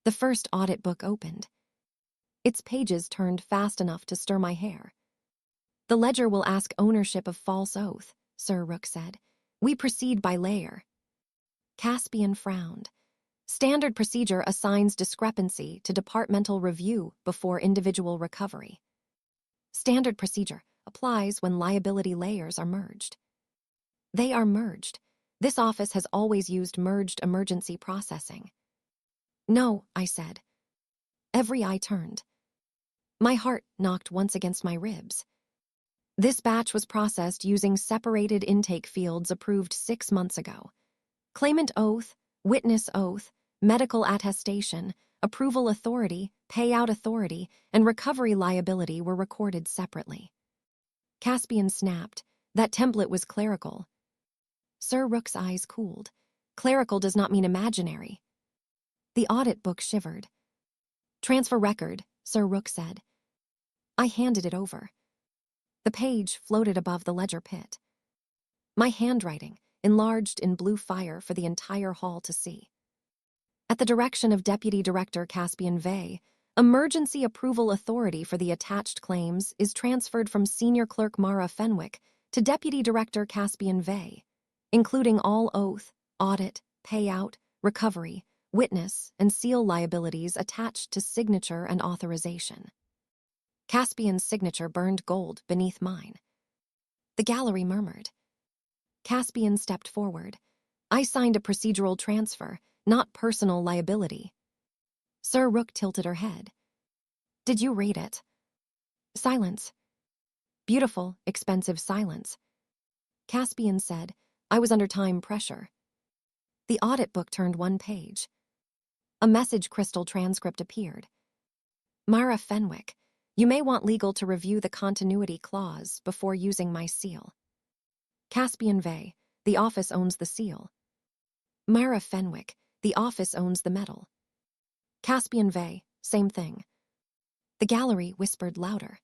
The first audit book opened. Its pages turned fast enough to stir my hair. The ledger will ask ownership of false oath, Sir Rook said. We proceed by layer. Caspian frowned. Standard procedure assigns discrepancy to departmental review before individual recovery. Standard procedure applies when liability layers are merged. They are merged. This office has always used merged emergency processing. No, I said. Every eye turned. My heart knocked once against my ribs. This batch was processed using separated intake fields approved 6 months ago. Claimant oath, witness oath, medical attestation, approval authority, payout authority, and recovery liability were recorded separately. Caspian snapped. That template was clerical. Sir Rook's eyes cooled. Clerical does not mean imaginary. The audit book shivered. Transfer record, Sir Rook said. I handed it over. The page floated above the ledger pit. My handwriting, enlarged in blue fire for the entire hall to see. At the direction of Deputy Director Caspian Vey, emergency approval authority for the attached claims is transferred from Senior Clerk Mara Fenwick to Deputy Director Caspian Vey, including all oath, audit, payout, recovery, witness, and seal liabilities attached to signature and authorization. Caspian's signature burned gold beneath mine. The gallery murmured. Caspian stepped forward. I signed a procedural transfer, not personal liability. Sir Rook tilted her head. Did you read it? Silence. Beautiful, expensive silence. Caspian said, I was under time pressure. The audit book turned one page. A message crystal transcript appeared. Mara Fenwick, you may want legal to review the continuity clause before using my seal. Caspian Vey, the office owns the seal. Mara Fenwick, the office owns the metal. Caspian Vey, same thing. The gallery whispered louder.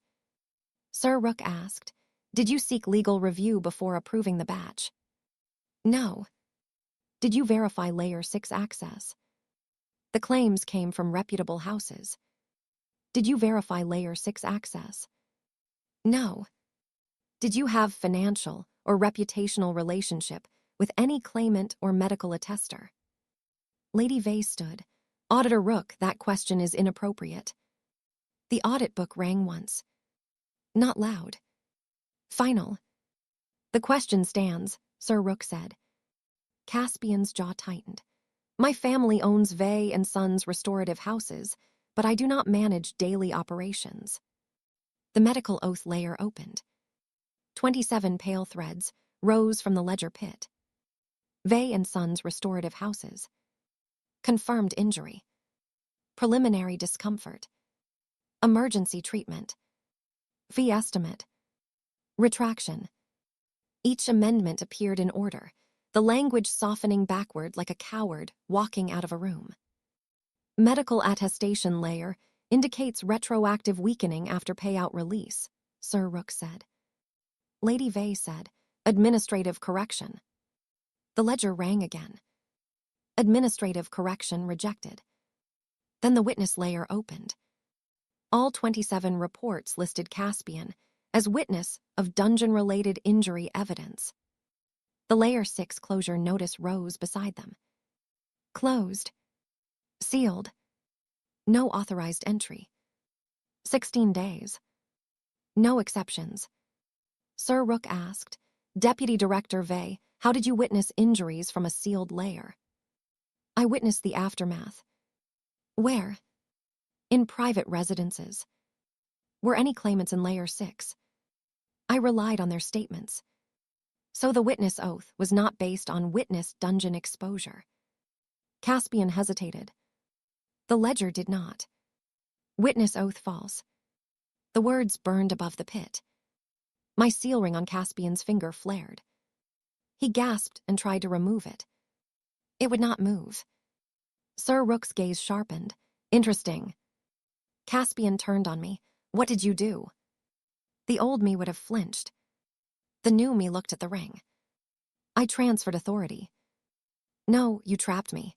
Sir Rook asked, did you seek legal review before approving the batch? No. Did you verify Layer 6 access? The claims came from reputable houses. Did you verify Layer 6 access? No. Did you have financial or reputational relationship with any claimant or medical attester? Lady Vey stood. Auditor Rook, that question is inappropriate. The audit book rang once. Not loud. Final. The question stands, Sir Rook said. Caspian's jaw tightened. My family owns Vey and Sons restorative houses, but I do not manage daily operations. The medical oath layer opened. 27 pale threads rose from the ledger pit. Vey and Sons restorative houses. Confirmed injury. Preliminary discomfort. Emergency treatment. Fee estimate. Retraction. Each amendment appeared in order, the language softening backward like a coward walking out of a room. Medical attestation layer indicates retroactive weakening after payout release, Sir Rook said. Lady Vey said, administrative correction. The ledger rang again. Administrative correction rejected. Then the witness layer opened. All 27 reports listed Caspian as witness of dungeon-related injury evidence. The Layer 6 closure notice rose beside them. Closed. Sealed. No authorized entry. 16 days. No exceptions. Sir Rook asked, Deputy Director Vey, how did you witness injuries from a sealed layer? I witnessed the aftermath. Where? In private residences. Were any claimants in Layer 6? I relied on their statements. So the witness oath was not based on witness dungeon exposure. Caspian hesitated. The ledger did not. Witness oath false. The words burned above the pit. My seal ring on Caspian's finger flared. He gasped and tried to remove it. It would not move. Sir Rook's gaze sharpened. Interesting. Caspian turned on me. What did you do? The old me would have flinched. The new me looked at the ring. I transferred authority. No, you trapped me.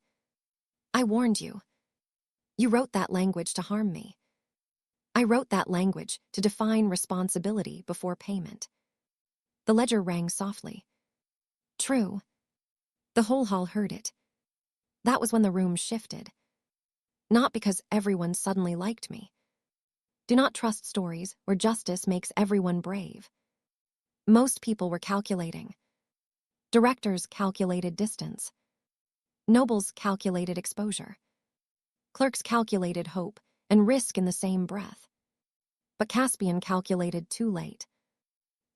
I warned you. You wrote that language to harm me. I wrote that language to define responsibility before payment. The ledger rang softly. True. The whole hall heard it. That was when the room shifted. Not because everyone suddenly liked me. Do not trust stories where justice makes everyone brave. Most people were calculating. Directors calculated distance. Nobles calculated exposure. Clerks calculated hope and risk in the same breath. But Caspian calculated too late.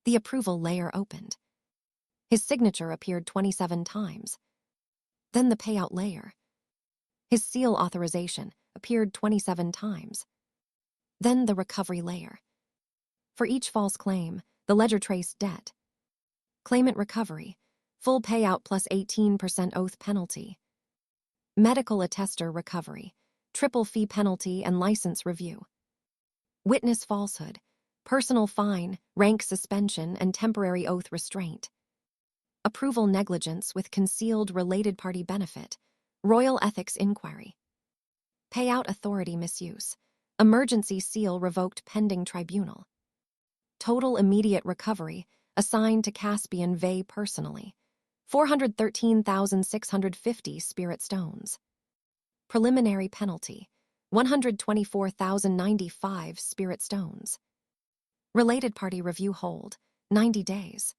The approval layer opened. His signature appeared 27 times. Then the payout layer. His seal authorization appeared 27 times. Then the recovery layer. For each false claim, the ledger traced debt. Claimant recovery, full payout plus 18% oath penalty. Medical attester recovery, triple fee penalty and license review. Witness falsehood, personal fine, rank suspension, and temporary oath restraint. Approval negligence with concealed related party benefit, royal ethics inquiry. Payout authority misuse, emergency seal revoked pending tribunal. Total immediate recovery assigned to Caspian Vey personally, 413,650 spirit stones. Preliminary penalty, 124,095 spirit stones. Related party review hold, 90 days.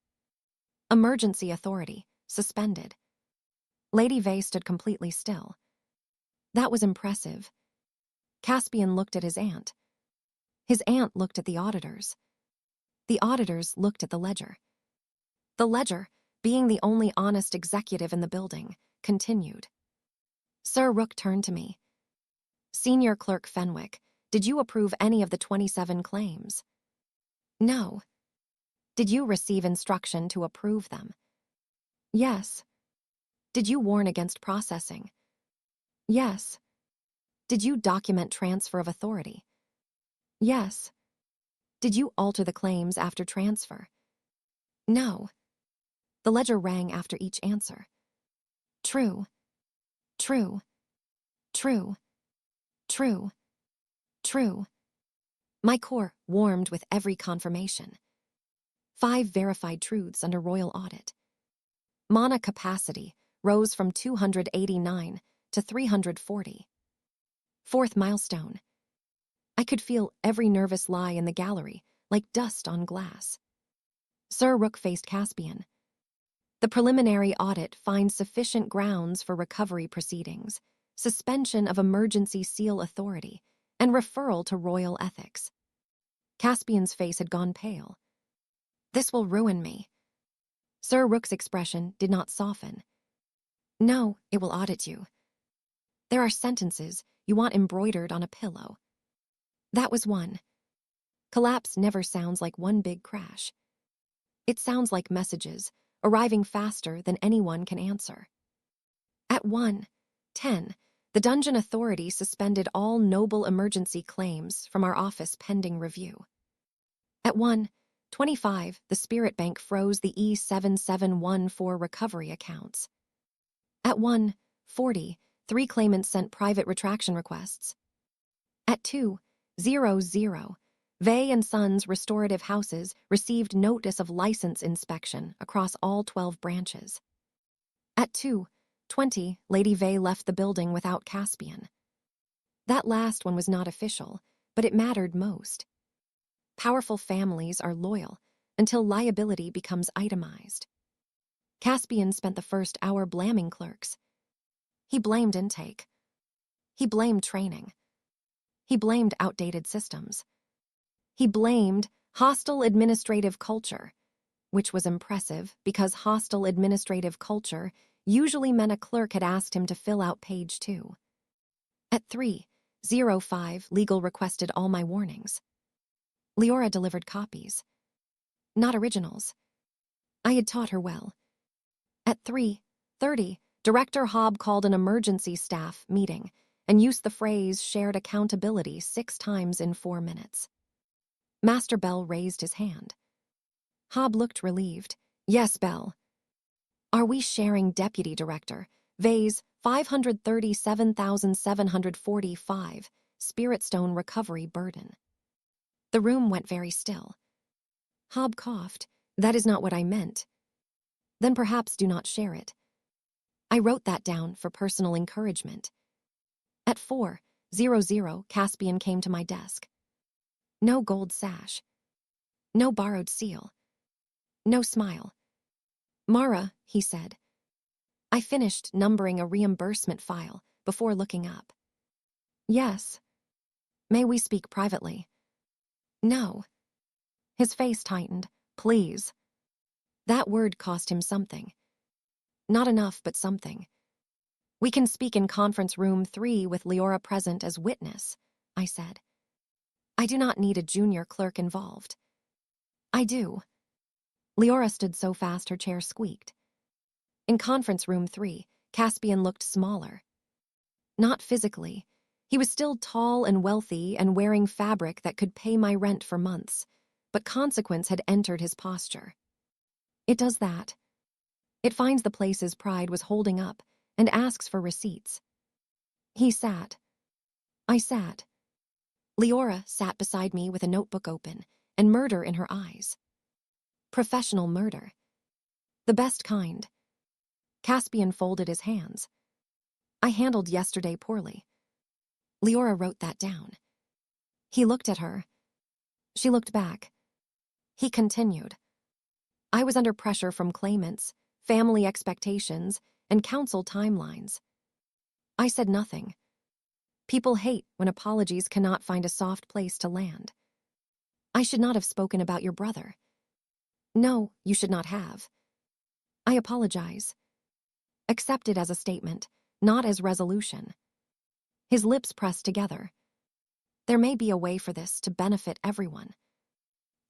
Emergency authority, suspended. Lady Vey stood completely still. That was impressive. Caspian looked at his aunt. His aunt looked at the auditors. The auditors looked at the ledger. The ledger, being the only honest executive in the building, continued. Sir Rook turned to me. Senior Clerk Fenwick, did you approve any of the 27 claims? No. Did you receive instruction to approve them? Yes. Did you warn against processing? Yes. Did you document transfer of authority? Yes. Did you alter the claims after transfer? No. The ledger rang after each answer. True. True. True. True. True. My core warmed with every confirmation. 5 verified truths under royal audit. Mana capacity rose from 289 to 340. 4th milestone. I could feel every nervous lie in the gallery, like dust on glass. Sir Rook faced Caspian. The preliminary audit finds sufficient grounds for recovery proceedings, suspension of emergency seal authority, and referral to royal ethics. Caspian's face had gone pale. This will ruin me. Sir Rook's expression did not soften. No, it will audit you. There are sentences you want embroidered on a pillow. That was one. Collapse never sounds like one big crash. It sounds like messages, arriving faster than anyone can answer. At 1:10, the Dungeon Authority suspended all noble emergency claims from our office pending review. At 1:25, the Spirit Bank froze the E7714 recovery accounts. At 1:40, 3 claimants sent private retraction requests. At 2:00, Vey and Sons Restorative Houses received notice of license inspection across all 12 branches. At 2:20, Lady Vey left the building without Caspian. That last one was not official, but it mattered most. Powerful families are loyal until liability becomes itemized. Caspian spent the first hour blaming clerks. He blamed intake. He blamed training. He blamed outdated systems. He blamed hostile administrative culture, which was impressive because hostile administrative culture usually meant a clerk had asked him to fill out page 2. At 3:05, legal requested all my warnings. Leora delivered copies. Not originals. I had taught her well. At 3:30, Director Hobb called an emergency staff meeting and used the phrase shared accountability 6 times in 4 minutes. Master Bell raised his hand. Hobb looked relieved. Yes, Bell. Are we sharing Deputy Director Vey's 537,745 Spiritstone recovery burden? The room went very still. Hobb coughed. That is not what I meant. Then perhaps do not share it. I wrote that down for personal encouragement. At 4:00, Caspian came to my desk. No gold sash. No borrowed seal. No smile. Mara, he said. I finished numbering a reimbursement file before looking up. Yes. May we speak privately? No. His face tightened. Please. That word cost him something. Not enough, but something. We can speak in conference room 3 with Leora present as witness, I said. I do not need a junior clerk involved. I do. Leora stood so fast her chair squeaked. In conference room 3, Caspian looked smaller. Not physically. He was still tall and wealthy and wearing fabric that could pay my rent for months, but consequence had entered his posture. It does that. It finds the places pride was holding up and asks for receipts. He sat. I sat. Leora sat beside me with a notebook open and murder in her eyes. Professional murder. The best kind. Caspian folded his hands. I handled yesterday poorly. Leora wrote that down. He looked at her. She looked back. He continued. I was under pressure from claimants, family expectations, and council timelines. I said nothing. People hate when apologies cannot find a soft place to land. I should not have spoken about your brother. No, you should not have. I apologize. Accept it as a statement, not as resolution. His lips pressed together. There may be a way for this to benefit everyone.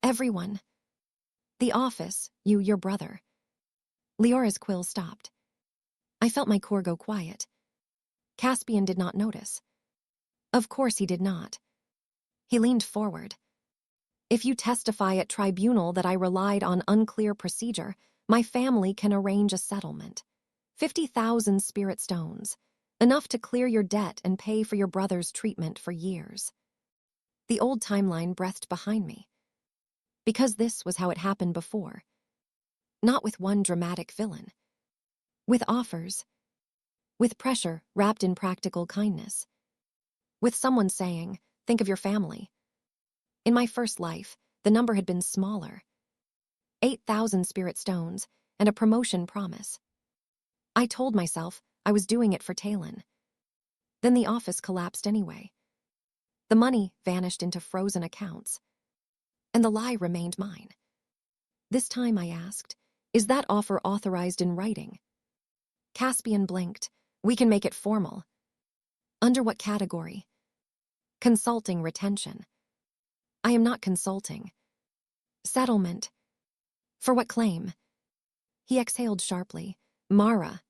Everyone. The office, you, your brother. Leora's quill stopped. I felt my core go quiet. Caspian did not notice. Of course he did not. He leaned forward. If you testify at tribunal that I relied on unclear procedure, my family can arrange a settlement. 50,000 spirit stones, enough to clear your debt and pay for your brother's treatment for years. The old timeline breathed behind me. Because this was how it happened before. Not with one dramatic villain. With offers. With pressure wrapped in practical kindness. With someone saying, think of your family. In my first life, the number had been smaller. 8,000 spirit stones and a promotion promise. I told myself I was doing it for Talon. Then the office collapsed anyway. The money vanished into frozen accounts. And the lie remained mine. This time I asked, is that offer authorized in writing? Caspian blinked. We can make it formal. Under what category? Consulting retention. I am not consulting. Settlement. For what claim? He exhaled sharply. Mara.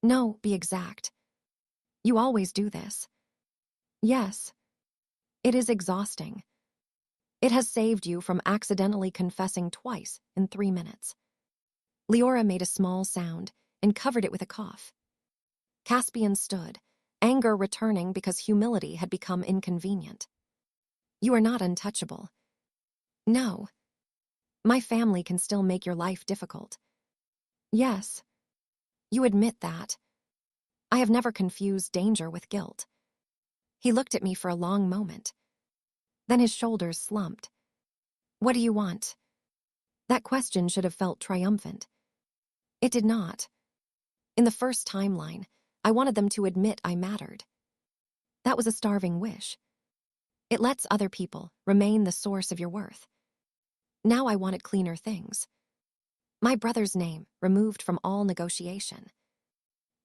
No, be exact. You always do this. Yes. It is exhausting. It has saved you from accidentally confessing twice in 3 minutes. Leora made a small sound and covered it with a cough. Caspian stood, anger returning because humility had become inconvenient. You are not untouchable. No. My family can still make your life difficult. Yes. You admit that. I have never confused danger with guilt. He looked at me for a long moment. Then his shoulders slumped. What do you want? That question should have felt triumphant. It did not. In the first timeline, I wanted them to admit I mattered. That was a starving wish. It lets other people remain the source of your worth. Now I wanted cleaner things. My brother's name removed from all negotiation.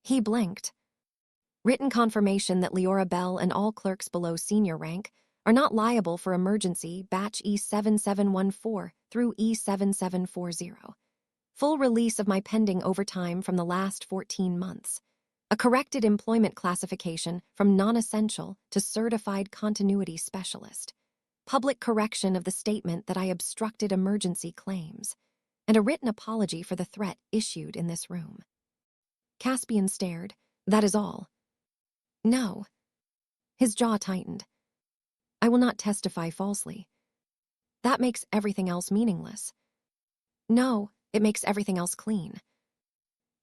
He blinked. Written confirmation that Leora Bell and all clerks below senior rank are not liable for emergency batch E7714 through E7740. Full release of my pending overtime from the last 14 months. A corrected employment classification from non-essential to certified continuity specialist. Public correction of the statement that I obstructed emergency claims. And a written apology for the threat issued in this room. Caspian stared. That is all. No. His jaw tightened. I will not testify falsely. That makes everything else meaningless. No, it makes everything else clean.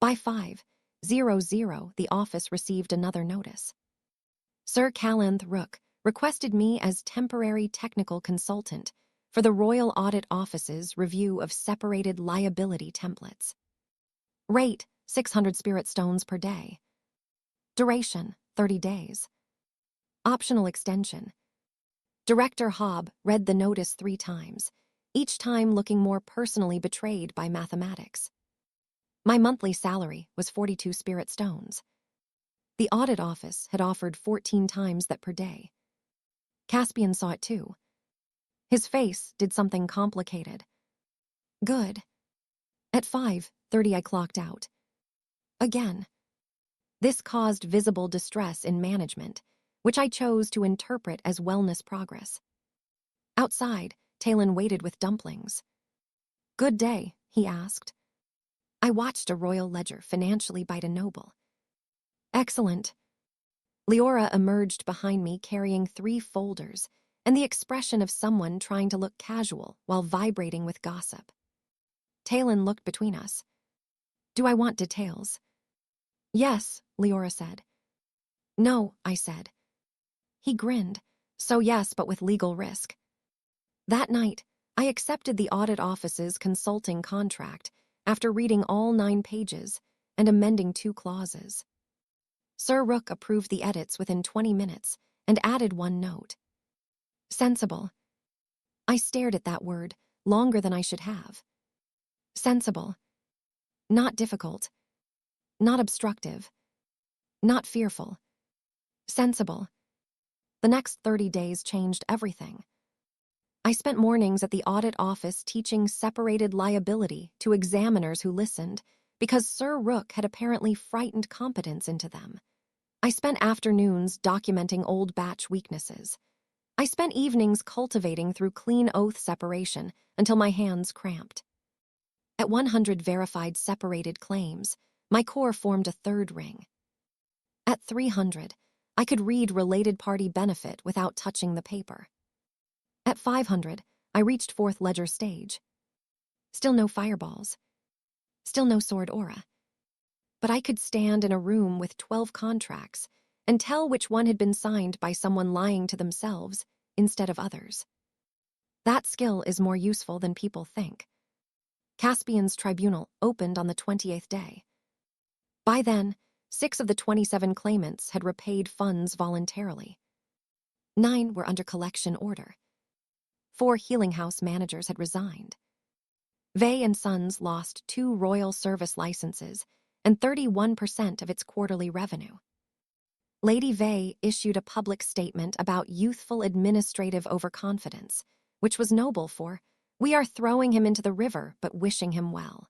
By 5:00, the office received another notice. Sir Calanth Rook requested me as temporary technical consultant for the Royal Audit Office's review of separated liability templates. Rate, 600 spirit stones per day. Duration, 30 days. Optional extension. Director Hobb read the notice 3 times, each time looking more personally betrayed by mathematics. My monthly salary was 42 spirit stones. The audit office had offered 14 times that per day. Caspian saw it too. His face did something complicated. Good. At 5:30 I clocked out. Again. This caused visible distress in management, which I chose to interpret as wellness progress. Outside, Talon waited with dumplings. Good day, he asked. I watched a royal ledger financially bite a noble. Excellent. Leora emerged behind me carrying 3 folders and the expression of someone trying to look casual while vibrating with gossip. Talon looked between us. Do I want details? Yes, Leora said. No, I said. He grinned. So yes, but with legal risk. That night, I accepted the audit office's consulting contract after reading all 9 pages and amending 2 clauses. Sir Rook approved the edits within 20 minutes and added 1 note. Sensible. I stared at that word longer than I should have. Sensible. Not difficult. Not obstructive. Not fearful. Sensible. The next 30 days changed everything. I spent mornings at the audit office teaching separated liability to examiners who listened because Sir Rook had apparently frightened competence into them. I spent afternoons documenting old batch weaknesses. I spent evenings cultivating through clean oath separation until my hands cramped. At 100 verified separated claims, my core formed a 3rd ring. At 300, I could read related party benefit without touching the paper. At 500, I reached 4th ledger stage. Still no fireballs. Still no sword aura. But I could stand in a room with 12 contracts and tell which one had been signed by someone lying to themselves instead of others. That skill is more useful than people think. Caspian's tribunal opened on the 28th day. By then, 6 of the 27 claimants had repaid funds voluntarily. 9 were under collection order. 4 healing house managers had resigned. Vey and Sons lost 2 royal service licenses and 31% of its quarterly revenue. Lady Vey issued a public statement about youthful administrative overconfidence, which was noble for, "We are throwing him into the river but wishing him well."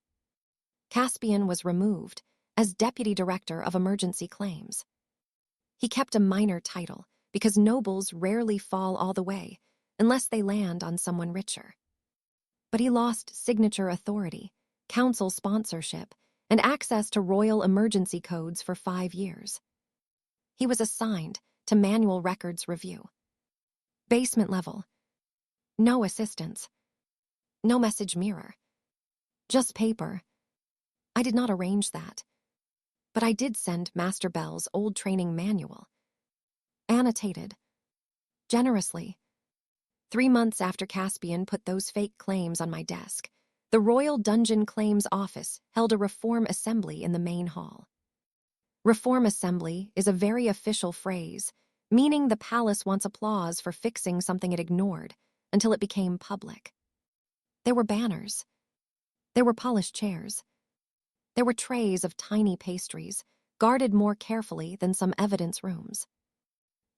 Caspian was removed as Deputy Director of Emergency Claims. He kept a minor title because nobles rarely fall all the way unless they land on someone richer. But he lost signature authority, council sponsorship, and access to royal emergency codes for 5 years. He was assigned to manual records review. Basement level. No assistance. No message mirror. Just paper. I did not arrange that. But I did send Master Bell's old training manual. Annotated. Generously. 3 months after Caspian put those fake claims on my desk, the Royal Dungeon Claims Office held a reform assembly in the main hall. Reform assembly is a very official phrase, meaning the palace wants applause for fixing something it ignored until it became public. There were banners. There were polished chairs. There were trays of tiny pastries, guarded more carefully than some evidence rooms.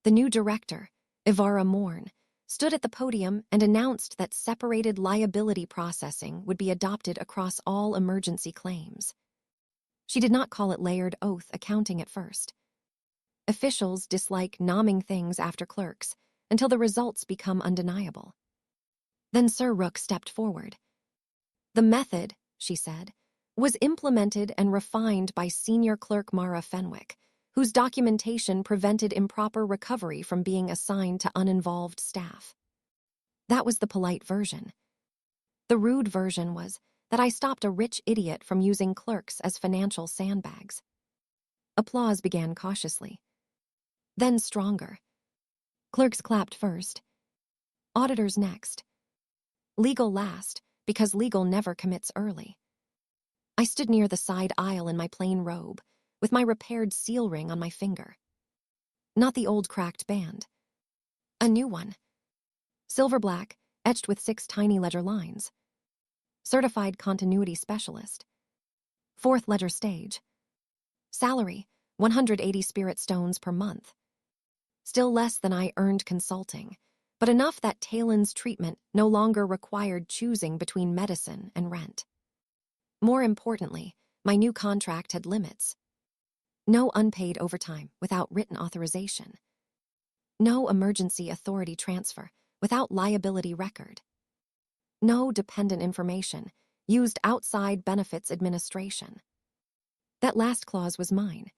The new director, Ivara Morn, stood at the podium and announced that separated liability processing would be adopted across all emergency claims. She did not call it layered oath accounting at first. Officials dislike nomming things after clerks until the results become undeniable. Then Sir Rook stepped forward. The method, she said, was implemented and refined by senior clerk Mara Fenwick, whose documentation prevented improper recovery from being assigned to uninvolved staff. That was the polite version. The rude version was that I stopped a rich idiot from using clerks as financial sandbags. Applause began cautiously. Then stronger. Clerks clapped first. Auditors next. Legal last, because legal never commits early. I stood near the side aisle in my plain robe, with my repaired seal ring on my finger. Not the old cracked band. A new one. Silver black, etched with 6 tiny ledger lines. Certified continuity specialist. 4th ledger stage. Salary, 180 spirit stones per month. Still less than I earned consulting, but enough that Talen's treatment no longer required choosing between medicine and rent. More importantly, my new contract had limits. No unpaid overtime without written authorization. No emergency authority transfer without liability record. No dependent information used outside benefits administration. That last clause was mine.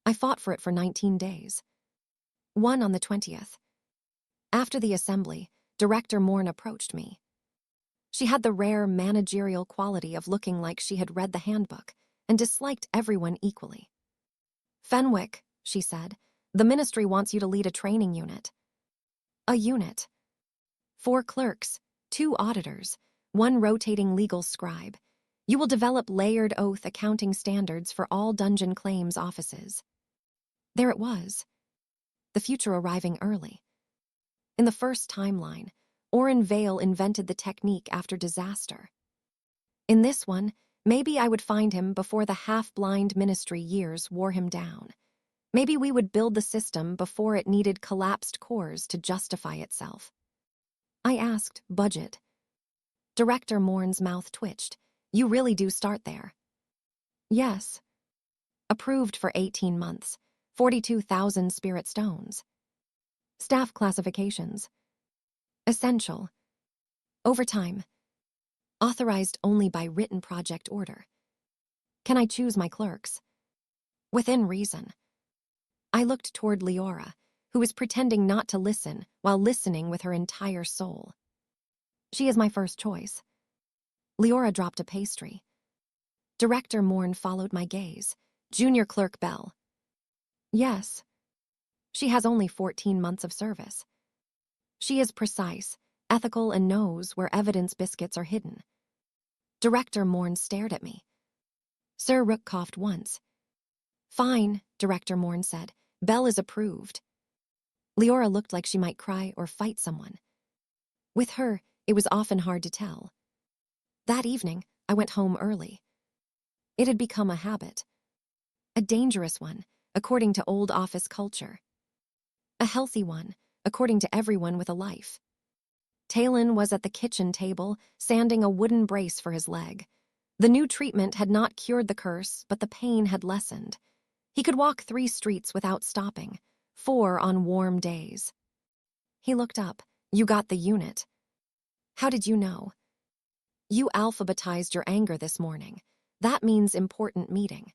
I fought for it for 19 days. Won on the 20th. After the assembly, Director Morn approached me. She had the rare managerial quality of looking like she had read the handbook and disliked everyone equally. "Fenwick," she said, "the ministry wants you to lead a training unit." A unit. 4 clerks, 2 auditors, 1 rotating legal scribe. You will develop layered oath accounting standards for all dungeon claims offices. There it was, the future arriving early. In the first timeline, Oren Vale invented the technique after disaster. In this one, maybe I would find him before the half-blind ministry years wore him down. Maybe we would build the system before it needed collapsed cores to justify itself. I asked, budget. Director Morn's mouth twitched. You really do start there. Yes. Approved for 18 months, 42,000 spirit stones. Staff classifications. Essential. Overtime. Authorized only by written project order. Can I choose my clerks? Within reason. I looked toward Leora, who was pretending not to listen while listening with her entire soul. She is my first choice. Leora dropped a pastry. Director Morn followed my gaze. Junior Clerk Bell. Yes. She has only 14 months of service. She is precise, ethical, and knows where evidence biscuits are hidden. Director Morn stared at me. Sir Rook coughed once. Fine, Director Morn said. Bell is approved. Leora looked like she might cry or fight someone. With her, it was often hard to tell. That evening, I went home early. It had become a habit. A dangerous one, according to old office culture. A healthy one, according to everyone with a life. Talon was at the kitchen table, sanding a wooden brace for his leg. The new treatment had not cured the curse, but the pain had lessened. He could walk 3 streets without stopping, 4 on warm days. He looked up. You got the unit. How did you know? You alphabetized your anger this morning. That means important meeting.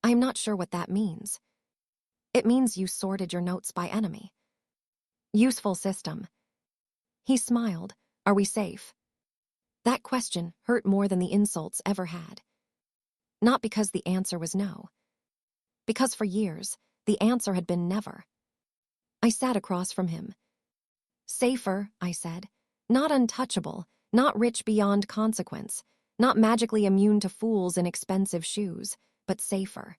I am not sure what that means. It means you sorted your notes by enemy. Useful system. He smiled. Are we safe? That question hurt more than the insults ever had. Not because the answer was no. Because for years, the answer had been never. I sat across from him. Safer, I said. Not untouchable, not rich beyond consequence, not magically immune to fools in expensive shoes, but safer.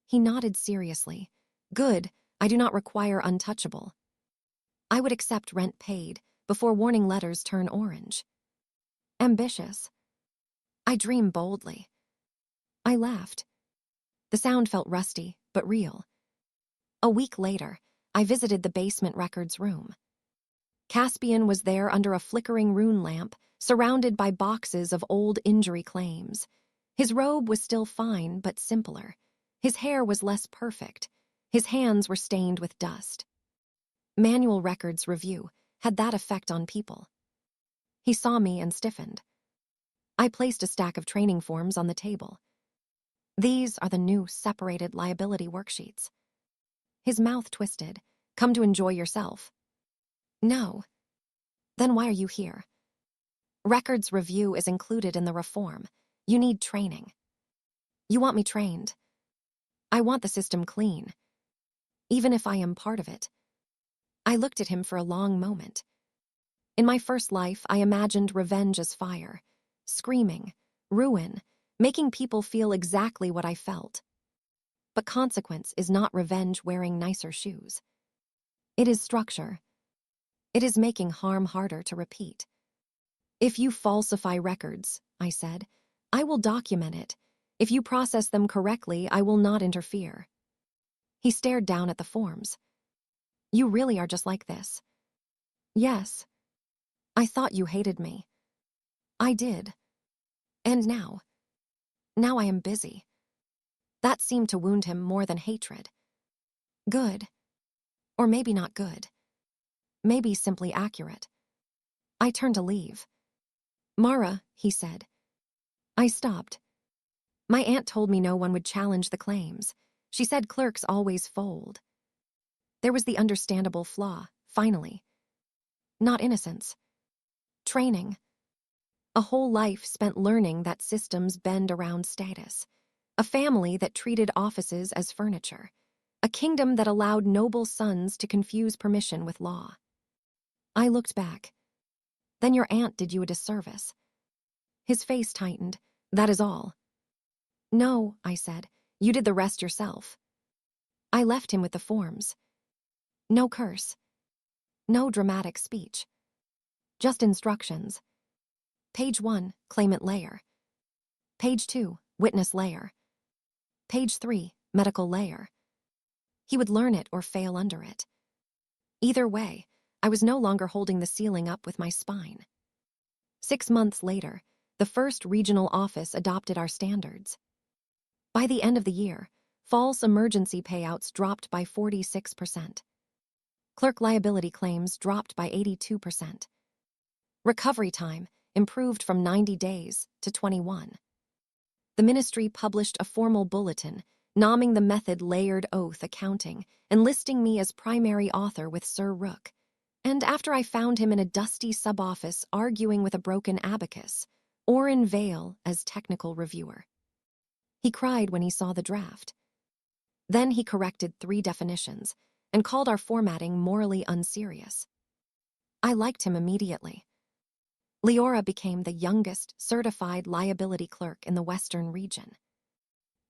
He nodded seriously. Good, I do not require untouchable. I would accept rent paid before warning letters turn orange. Ambitious. I dream boldly. I laughed. The sound felt rusty, but real. A week later, I visited the basement records room. Caspian was there under a flickering rune lamp, surrounded by boxes of old injury claims. His robe was still fine, but simpler. His hair was less perfect. His hands were stained with dust. Manual records review had that effect on people. He saw me and stiffened. I placed a stack of training forms on the table. These are the new separated liability worksheets. His mouth twisted. Come to enjoy yourself. No. Then why are you here? Records review is included in the reform. You need training. You want me trained. I want the system clean. Even if I am part of it. I looked at him for a long moment. In my first life, I imagined revenge as fire. Screaming, ruin, making people feel exactly what I felt. But consequence is not revenge wearing nicer shoes. It is structure. It is making harm harder to repeat. If you falsify records, I said, I will document it. If you process them correctly, I will not interfere. He stared down at the forms. You really are just like this. Yes. I thought you hated me. I did. And now? Now I am busy. That seemed to wound him more than hatred. Good. Or maybe not good. Maybe simply accurate. I turned to leave. Mara, he said. I stopped. My aunt told me no one would challenge the claims. She said clerks always fold. There was the understandable flaw, finally. Not innocence. Training. A whole life spent learning that systems bend around status. A family that treated offices as furniture. A kingdom that allowed noble sons to confuse permission with law. I looked back. Then your aunt did you a disservice. His face tightened. That is all. No, I said. You did the rest yourself. I left him with the forms. No curse. No dramatic speech. Just instructions. Page 1, claimant layer. Page 2, witness layer. Page 3, medical layer. He would learn it or fail under it. Either way, I was no longer holding the ceiling up with my spine. 6 months later, the first regional office adopted our standards. By the end of the year, false emergency payouts dropped by 46%. Clerk liability claims dropped by 82%. Recovery time improved from 90 days to 21. The ministry published a formal bulletin nomming the method layered oath accounting and listing me as primary author with Sir Rook. And after I found him in a dusty sub-office arguing with a broken abacus, or in Vale as technical reviewer. He cried when he saw the draft. Then he corrected 3 definitions and called our formatting morally unserious. I liked him immediately. Leora became the youngest certified liability clerk in the Western region.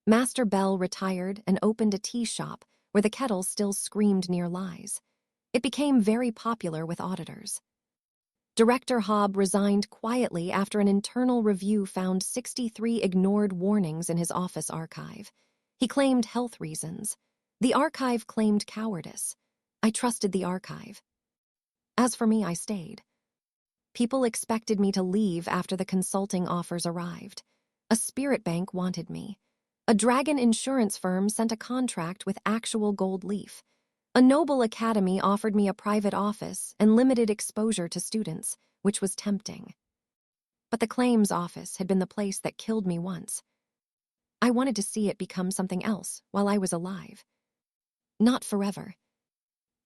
Master Bell retired and opened a tea shop where the kettle still screamed near lies. It became very popular with auditors. Director Hobb resigned quietly after an internal review found 63 ignored warnings in his office archive. He claimed health reasons. The archive claimed cowardice. I trusted the archive. As for me, I stayed. People expected me to leave after the consulting offers arrived. A spirit bank wanted me. A dragon insurance firm sent a contract with actual gold leaf. A noble academy offered me a private office and limited exposure to students, which was tempting. But the claims office had been the place that killed me once. I wanted to see it become something else while I was alive. Not forever.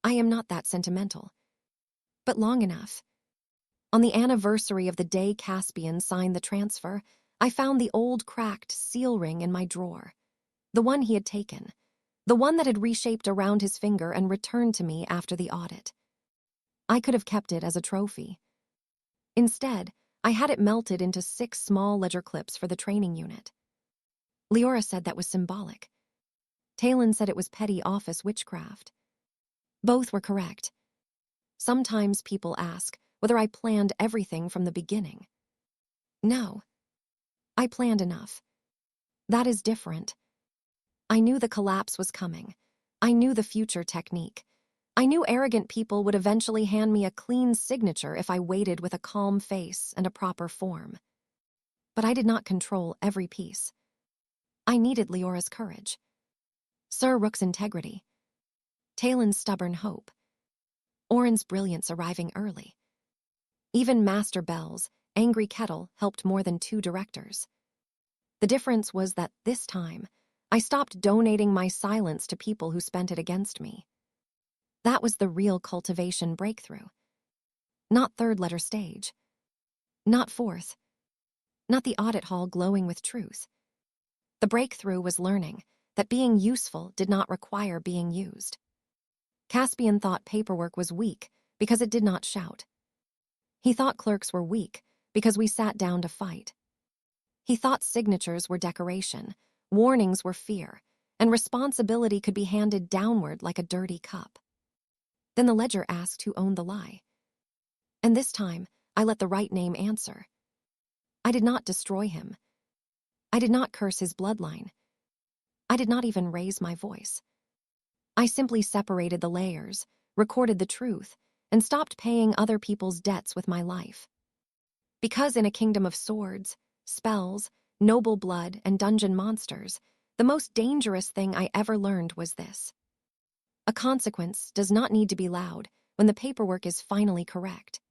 I am not that sentimental. But long enough. On the anniversary of the day Caspian signed the transfer, I found the old cracked seal ring in my drawer. The one he had taken. The one that had reshaped around his finger and returned to me after the audit. I could have kept it as a trophy. Instead, I had it melted into 6 small ledger clips for the training unit. Leora said that was symbolic. Talon said it was petty office witchcraft. Both were correct. Sometimes people ask whether I planned everything from the beginning. No. I planned enough. That is different. I knew the collapse was coming. I knew the future technique. I knew arrogant people would eventually hand me a clean signature if I waited with a calm face and a proper form. But I did not control every piece. I needed Leora's courage. Sir Rook's integrity. Talon's stubborn hope. Oren's brilliance arriving early. Even Master Bell's angry kettle helped more than 2 directors. The difference was that this time, I stopped donating my silence to people who spent it against me. That was the real cultivation breakthrough. Not 3rd letter stage. Not 4th. Not the audit hall glowing with truth. The breakthrough was learning that being useful did not require being used. Caspian thought paperwork was weak because it did not shout. He thought clerks were weak because we sat down to fight. He thought signatures were decoration, warnings were fear, and responsibility could be handed downward like a dirty cup. Then the ledger asked who owned the lie. And this time, I let the right name answer. I did not destroy him. I did not curse his bloodline. I did not even raise my voice. I simply separated the layers, recorded the truth, and stopped paying other people's debts with my life. Because in a kingdom of swords, spells, noble blood, and dungeon monsters, the most dangerous thing I ever learned was this. A consequence does not need to be loud when the paperwork is finally correct.